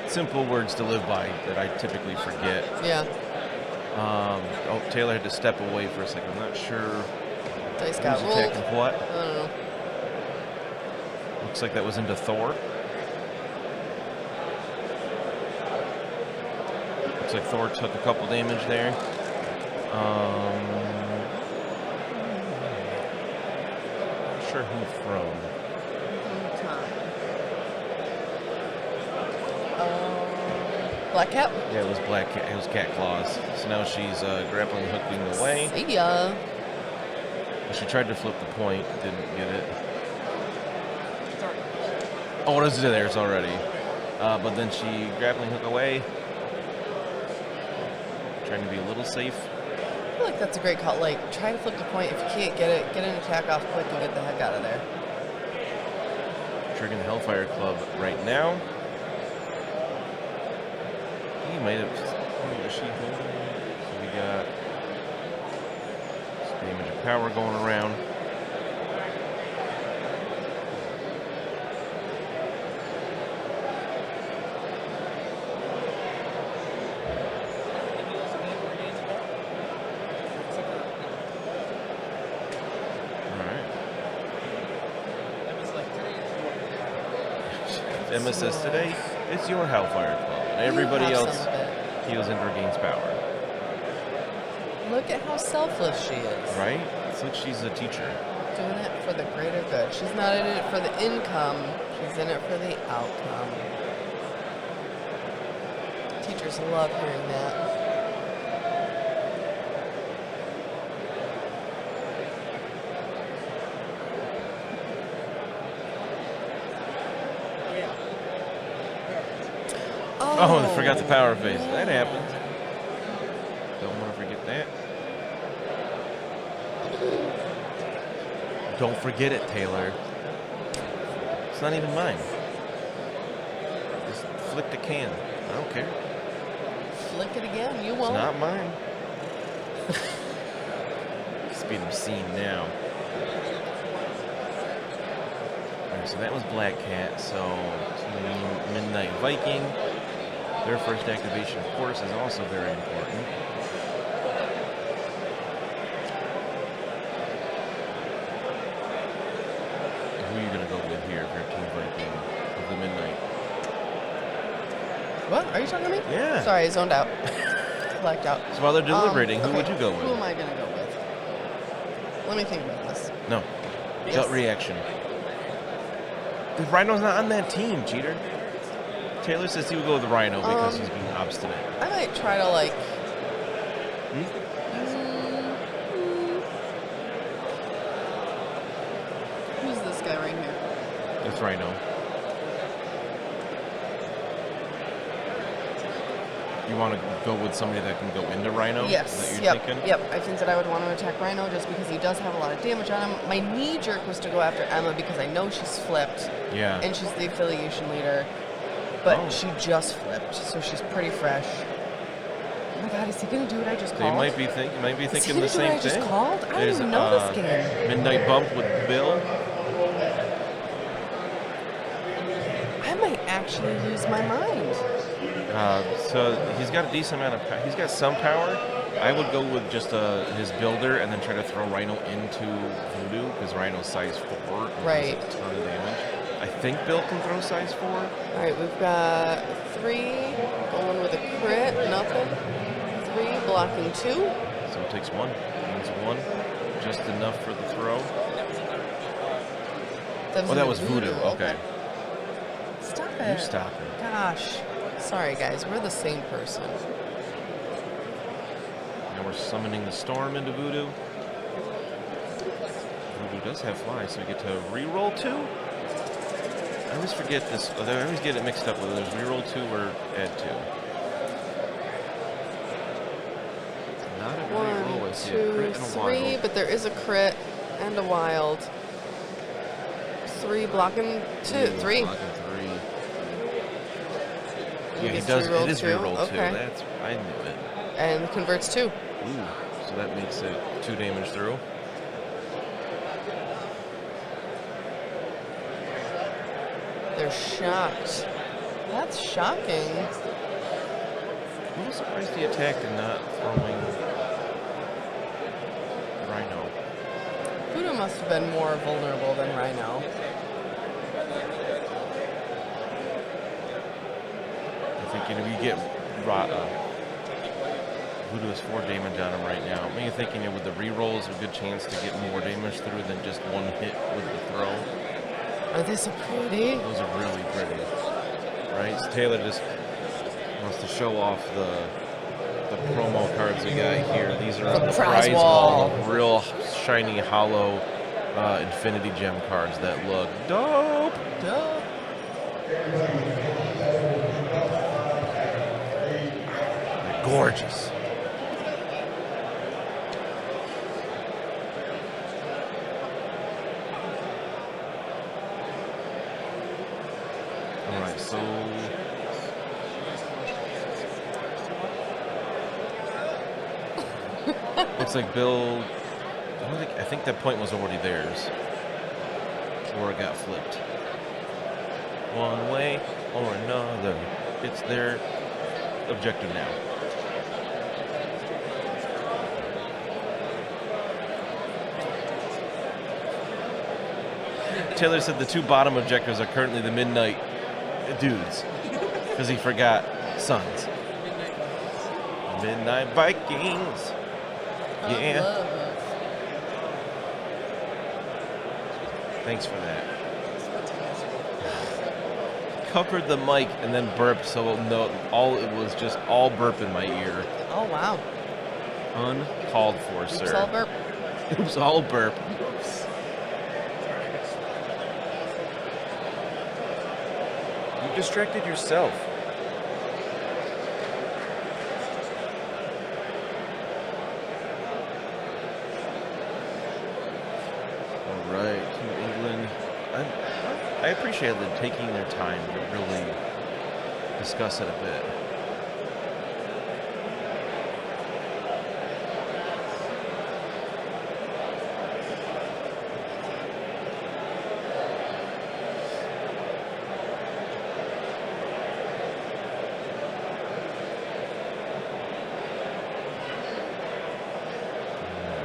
simple words to live by that I typically forget. Yeah. Oh, Taylor had to step away for a second. I'm not sure. Dice got who's rolled. attacking what. I don't know. Looks like that was into Thor. Looks like Thor took a couple damage there. Not sure who from. Black Cat. Yeah, it was Black Cat. It was Cat Claws. So now she's grappling, hooking away. See ya. She tried to flip the point, didn't get it. Oh, it is there. It's already. But then she grappling hook away. Trying to be a little safe. I feel like that's a great call. Like, try to flip the point. If you can't get it, get an attack off quick and get the heck out of there. Triggering the Hellfire Club right now. He might have. Where is she holding? So we got some damage of power going around. Emma says today, it's your Hellfire Club. And everybody else heals and regains power. Look at how selfless she is. Right? It's like she's a teacher. Doing it for the greater good. She's not in it for the income. She's in it for the outcome. Teachers love hearing that. Oh, I forgot the power phase. That happens. Don't want to forget that. Don't forget it, Taylor. It's not even mine. Just flick the can. I don't care. Flick it again. You won't. It's not mine. It's being seen now. Alright, so that was Black Cat. So Midnight Viking. Their first activation, of course, is also very important. Who are you going to go with here for Team Viking of the Midnight? What? Are you talking to me? Yeah. Sorry, I zoned out. Blacked out. So while they're deliberating, who would you go Who am with? I going to go with? Let me think about this. No. Yes. Gut reaction. The Rhino's not on that team, cheater. Taylor says he would go with the Rhino because he's being obstinate. I might try to, like... Who's this guy right here? That's Rhino. You want to go with somebody that can go into Rhino? Yes. Is that Yep. you're thinking? Yep. I think that I would want to attack Rhino just because he does have a lot of damage on him. My knee jerk was to go after Emma because I know she's flipped. Yeah. And she's the affiliation leader. But Oh. she just flipped, so she's pretty fresh. Oh my god, is he gonna do what I just They called? might be thinking Is he the gonna do same what I just thing. called? I don't even know this game. Midnight Bump with Bill. I might actually lose my mind. So he's got a decent amount of power. He's got some power. I would go with just his builder and then try to throw Rhino into Voodoo because Rhino's size 4. And Right. does a ton of damage. I think Bill can throw size 4. Alright, we've got 3 going with a crit, nothing. 3 blocking 2. So it takes 1. Means 1. Just enough for the throw. That was Voodoo. Okay. Stop it. You stop it. Gosh. Sorry guys, we're the same person. Now we're summoning the storm into Voodoo. Voodoo does have fly, so we get to re-roll 2. I always forget this. I always get it mixed up whether there's reroll 2 or add 2. Not a reroll. I 1, see a 2, crit and a 3, wild. but there is a crit and a wild. 3 blocking 2, Ooh, 3. blocking 3. Yeah, he gets does. reroll It is 2. reroll 2. Okay. That's I knew it. And converts 2. Ooh, so that makes it 2 damage through. They're shocked. That's shocking. I'm a little surprised he attacked and not throwing Rhino. Voodoo must have been more vulnerable than Rhino. I think if you get Voodoo has 4 damage on him right now. Maybe thinking with the rerolls, a good chance to get more damage through than just one hit with the throw. Are they so pretty? Those are really pretty, right? So Taylor just wants to show off the promo cards we got here. These are on the prize wall, real shiny, hollow Infinity Gem cards that look dope. Dope. They're gorgeous. All right, so looks like Bill. I think that point was already theirs, or it got flipped. One way or another, it's their objective now. Taylor said the 2 bottom objectives are currently the Midnight Dudes, because he forgot Sons. Midnight Vikings. Yeah. Thanks for that. Covered the mic and then burped, so no, it was just all burp in my ear. Oh, wow. Uncalled for, sir. Oops, all burp. Oops, all burp. You distracted yourself. All right, Team England. I appreciate them taking their time to really discuss it a bit.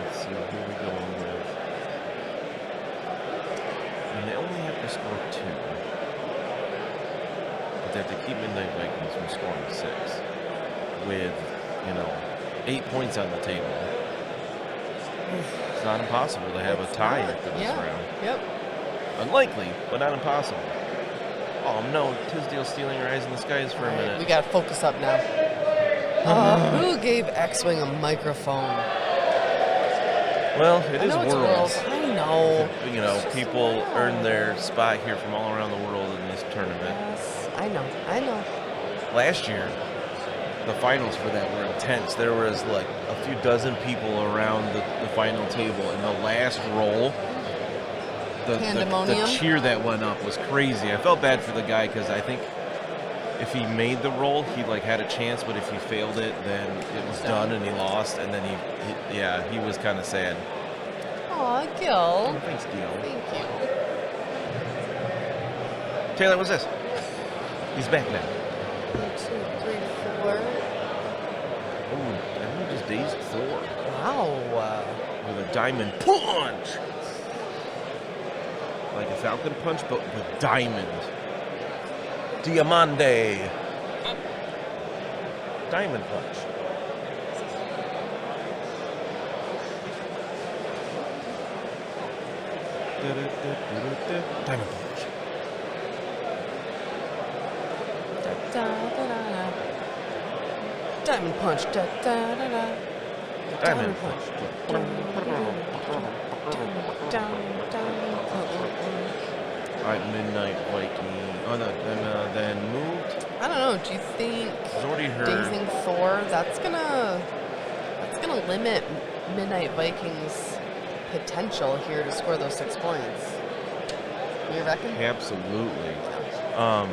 Let's see, who are we going with? And they only have to score 2. But they have to keep Midnight Vikings from scoring 6. With, 8 points on the table. It's not impossible to have a tie after this round. Yep. Unlikely, but not impossible. Oh no, Tisdale stealing your eyes in the skies for a minute. We got to focus up now. Who gave X-Wing a microphone? Well, it I is know it's Worlds. I know. People earn their spot here from all around the world in this tournament. Yes, I know. Last year, the finals for that were intense. There was like a few dozen people around the final table, and the last roll, the Pandemonium. cheer that went up was crazy. I felt bad for the guy because I think if he made the roll, he had a chance, but if he failed it, then it was done and he lost, and then he was kind of sad. Aw, Gil. Thanks, Gil. Thank you. Taylor, what's this? He's back now. 1, 2, 3, 4. Ooh, and he just dazed Thor Wow. with a diamond punch. Like a falcon punch, but with diamond. Diamante. Diamond punch. Diamond punch. Da, da, da, da, da. Diamond punch. Da, da, da, da. Diamond punch. Midnight Viking. Oh, no, then moved. I don't know. Do you think I've already heard. dazing Thor? That's gonna limit Midnight Vikings' potential here to score those 6 points. You reckon? Absolutely.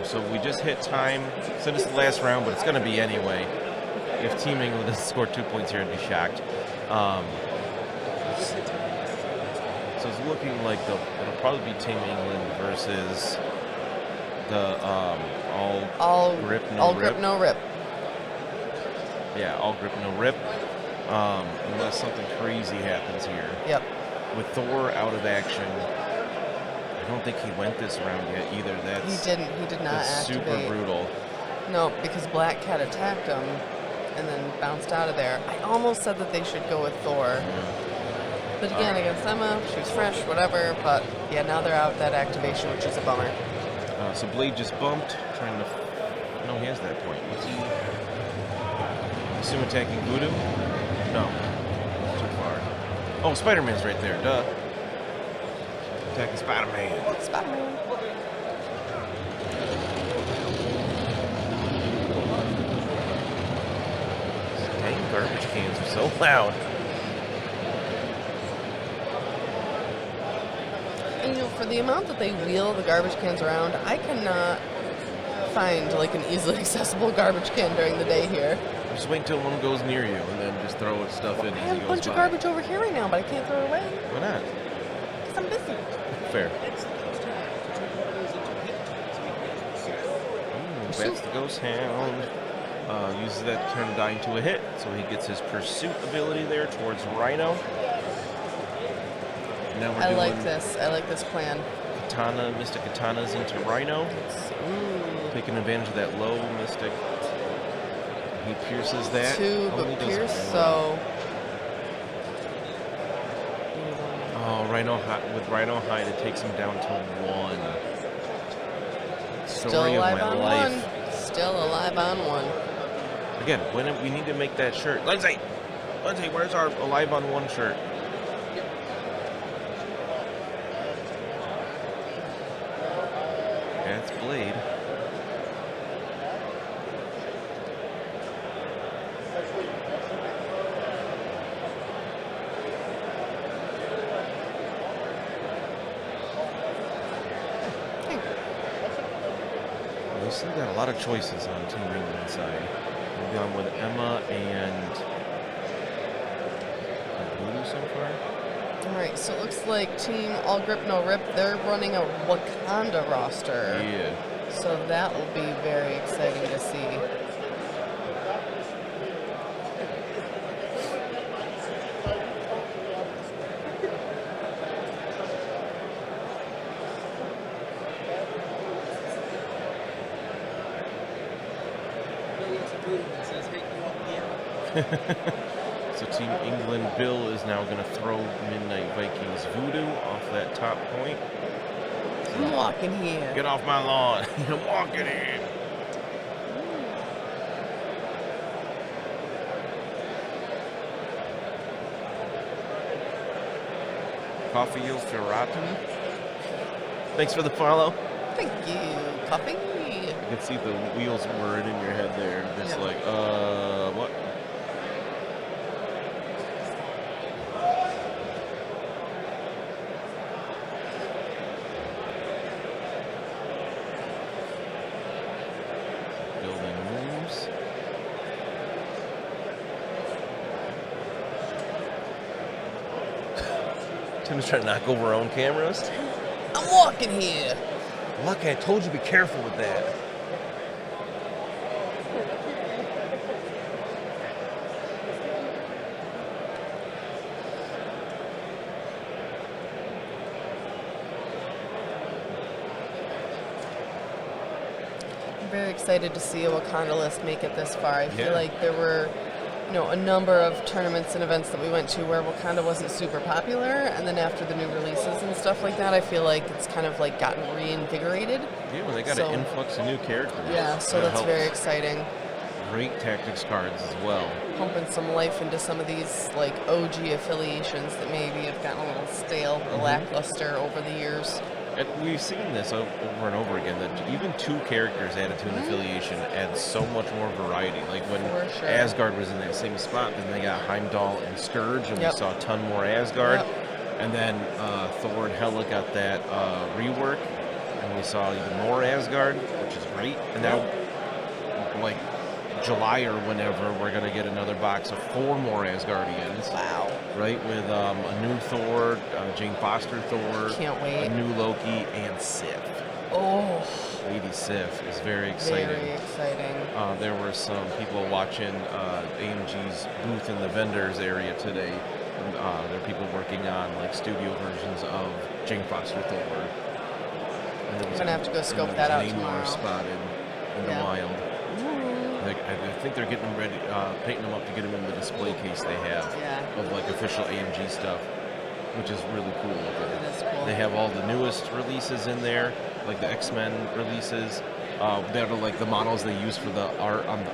So we just hit time. So this is the last round, but it's going to be anyway. If Team England doesn't score 2 points here, I'd be shocked. So it's looking like it'll probably be Team England versus the all grip no rip. Yeah, all grip no rip. Unless something crazy happens here. Yep. With Thor out of action. I don't think he went this round yet either. He did not that's activate. super brutal. No, because Black Cat attacked him and then bounced out of there. I almost said that they should go with Thor. But again, against Emma, she was fresh, whatever. But yeah, now they're out that activation, which is a bummer. So Blade just bumped, trying to... No, he has that point. What's he... Assume attacking Voodoo? No. Too far. Oh, Spider-Man's right there, duh. Attacking Spider-Man. Spider-Man. Dang, garbage cans are so loud. And for the amount that they wheel the garbage cans around, I cannot find like an easily accessible garbage can during the day here. Just wait until one goes near you and then just throw stuff in I as have he a goes bunch by. of garbage over here right now, but I can't throw it away Why not? because I'm busy. Fair. Bats the Ghost Hound. Uses that to turn the die into a hit, so he gets his pursuit ability there towards Rhino. Now we're I like doing this. I like this plan. Katana, Mystic Katanas into Rhino. Taking advantage of that low Mystic. He pierces that. 2, Oh, but he does Pierce, one. so... Oh, with Rhino Hide, it takes him down to 1. Still Story of alive my on life. 1. Still alive on 1. Again, we need to make that shirt. Lindsay, where's our Alive on 1 shirt? That's Blade. We still got a lot of choices on Team England side. We've gone with Emma and Voodoo so far. Alright, so it looks like Team All Grip No Rip, they're running a Wakanda roster. Yeah. So that will be very exciting to see. Billy looks at Voodoo and says, hey, you want me out? So Team England Bill is now going to throw Midnight Vikings Voodoo off that top point. I'm walking here. Get off my lawn. I'm walking in. Coffee Ferratin. Thanks for the follow. Thank you, Coffee. You can see the wheels whirring in your head there. Just Yeah. like, what? Building moves. Tim's trying to knock over her own cameras. I'm walking here. Lucky, I told you to be careful with that. I'm very excited to see a Wakanda list make it this far. I feel Yeah. like there were, a number of tournaments and events that we went to where Wakanda wasn't super popular, and then after the new releases and stuff like that, I feel like it's kind of like gotten reinvigorated. Yeah, when they got So- an influx of new characters. Yeah, so that that's helps. very exciting. Great tactics cards as well. Pumping some life into some of these like OG affiliations that maybe have gotten a little stale or lackluster over the years. we've seen this over and over again, that even 2 characters added to an affiliation adds so much more variety. Like when For sure. Asgard was in that same spot, then they got Heimdall and Scourge, and Yep. we saw a ton more Asgard. Yep. And then Thor and Hela got that rework, and we saw even more Asgard, which is great. And now, like July or whenever, we're going to get another box of 4 more Asgardians. Wow. Right, with a new Thor, Jane Foster Thor, Can't wait. a new Loki, and Sif. Oh, Lady Sif is very exciting. very exciting. There were some people watching AMG's booth in the vendors area today. There are people working on like studio versions of Jane Foster Thor. And there was I'm gonna have to go scope that out Namor tomorrow. spotted in the wild. I think they're getting them ready, painting them up to get them in the display case they have Yeah. of like official AMG stuff, which is really cool. It is cool. They have all the newest releases in there, like the X-Men releases. That are like the models they use for the art on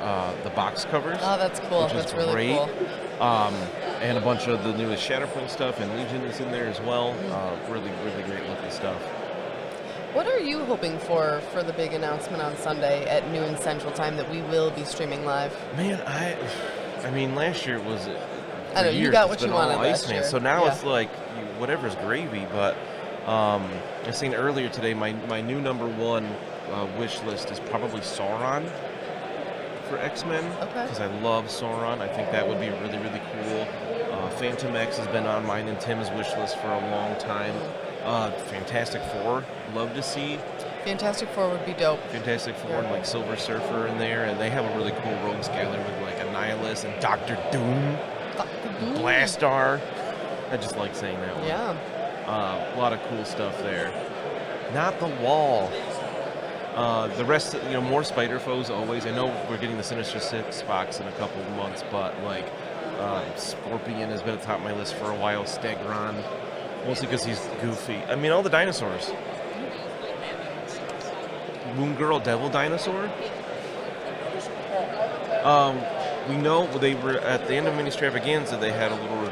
the box covers. Oh, that's cool. Which is That's really great. cool. And a bunch of the newest Shatterpoint stuff, and Legion is in there as well. Really, really great looking stuff. What are you hoping for the big announcement on Sunday at noon Central Time that we will be streaming live? Man, I mean, last year was. I know, for you years, got it's what you been all wanted last Iceman. year. So now Yeah. it's like whatever's gravy. But I seen earlier today my new number 1 wish list is probably Sauron for X-Men. Okay. Because I love Sauron. I think that would be really, really cool. Phantom X has been on mine and Tim's wish list for a long time. Fantastic Four, love to see. Fantastic Four would be dope. Fantastic Four and like Silver Surfer in there, and they have a really cool rogues gallery with like Annihilus and Doctor Doom, Blastar. I just like saying that one. Yeah. A lot of cool stuff there. Not the Wall. The rest, more Spider Foes always. I know we're getting the Sinister Six box in a couple of months, but like Scorpion has been at the top of my list for a while. Stegron, mostly because he's goofy. I mean, all the dinosaurs. Moon Girl Devil Dinosaur. We know they were at the end of Mini Stravaganza. They had a little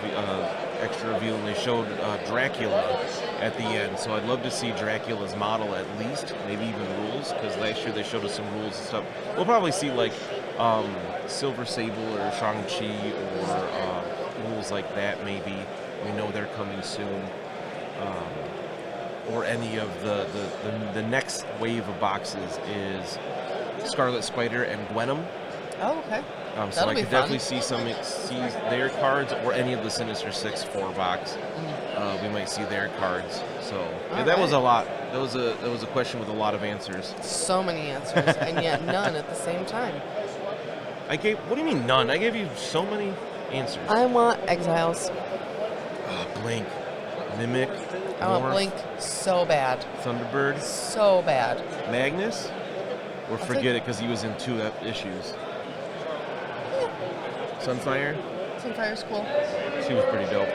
extra reveal, and they showed Dracula at the end. So I'd love to see Dracula's model at least, maybe even rules, because last year they showed us some rules and stuff. We'll probably see like Silver Sable or Shang-Chi or rules like that. Maybe we know they're coming soon. Or any of the next wave of boxes is Scarlet Spider and Gwenom. Oh, okay. So That'll I be could fun. definitely see their cards or any of the Sinister Six 4 box. We might see their cards. So yeah, that was a lot. That was a question with a lot of answers. So many answers, and yet none at the same time. What do you mean none? I gave you so many answers. I want Exiles. Blink, Mimic, I want Morph, Blink so bad. Thunderbird, So bad. Magnus, or I'll forget take- it because he was in 2 issues. Sunfire, Sunfire's cool. she was pretty dope.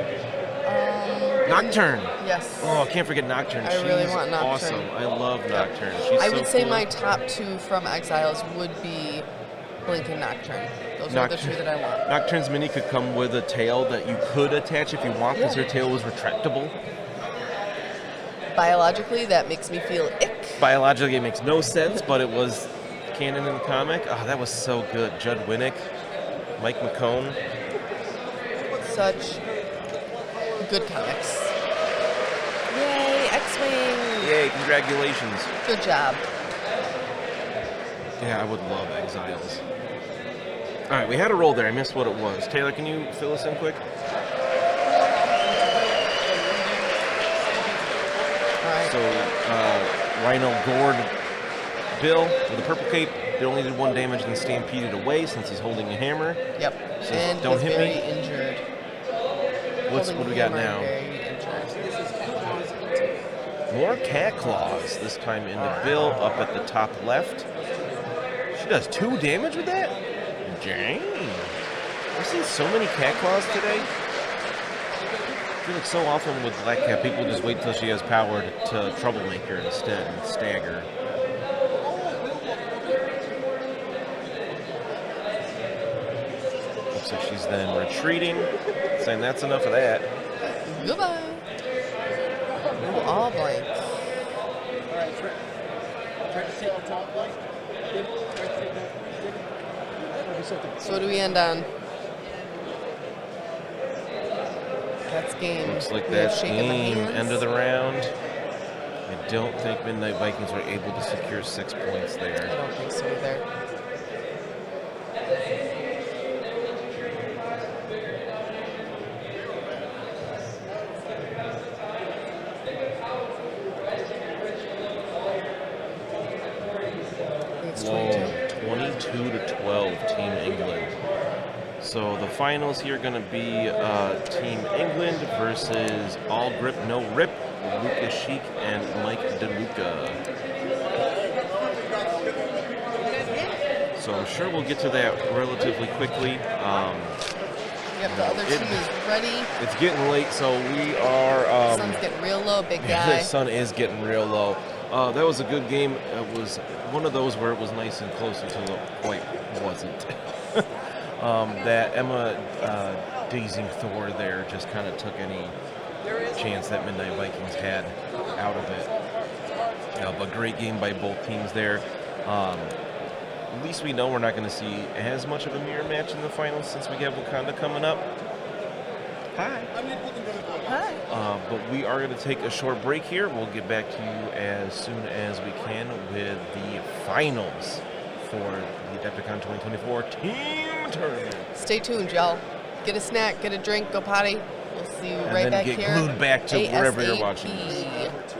Nocturne. Yes. Oh, I can't forget Nocturne. I really She's want Nocturne. awesome. I love Nocturne. She's I so would say cool. my top 2 from Exiles would be Blink and Nocturne. Those are the 2 that I want. Nocturne's mini could come with a tail that you could attach if you want, because her tail was retractable. Biologically, that makes me feel ick. Biologically, it makes no sense, but it was canon in the comic. Oh, that was so good. Judd Winnick, Mike McCone. Such good comics. Yay, X-Wing! Yay, congratulations. Good job. Yeah, I would love Exiles. All right, we had a roll there. I missed what it was. Taylor, can you fill us in quick? All right. So, Rhino gored Bill with a purple cape. They only did 1 damage and stampeded away since he's holding a hammer. Yep. So And don't he's hit very me. injured. What Holding do we got hammer, now? Very injured. More cat claws, this time into Bill, up at the top left. She does 2 damage with that? Dang. I've seen so many cat claws today. I feel like so often with Black Cat, people just wait till she has power to troublemaker instead and stagger. Looks like she's then retreating, saying that's enough of that. Goodbye. Ooh, all blanks. Tried to take the top point. Didn't. Tried to take that point. Didn't. That'll be something. So what do we end on? That's game. Looks like We have that's shaken the game. hands. End of the round. I don't think Midnight Vikings were able to secure 6 points I there. don't think so either. I think it's 22. Whoa, 22 to 12, Team England. So the finals here are going to be Team England versus All Grip No Rip, Luca Chic and Mike DeLuca. So I'm sure we'll get to that relatively quickly. Yep, the other team is ready. It's getting late, so we are. Sun's getting real low, big The guy. sun is getting real low. That was a good game. It was one of those where it was nice and close until it quite wasn't. That Emma dazing Thor there just kind of took any chance that Midnight Vikings had out of it. But great game by both teams there. At least we know we're not going to see as much of a mirror match in the finals since we have Wakanda coming up. Hi. Hi. But we are going to take a short break here. We'll get back to you as soon as we can with the finals for the Adepticon 2024 team tournament. Stay tuned, y'all. Get a snack, get a drink, go potty. We'll see you And right then back get here. glued back to wherever you're watching ASAP. this.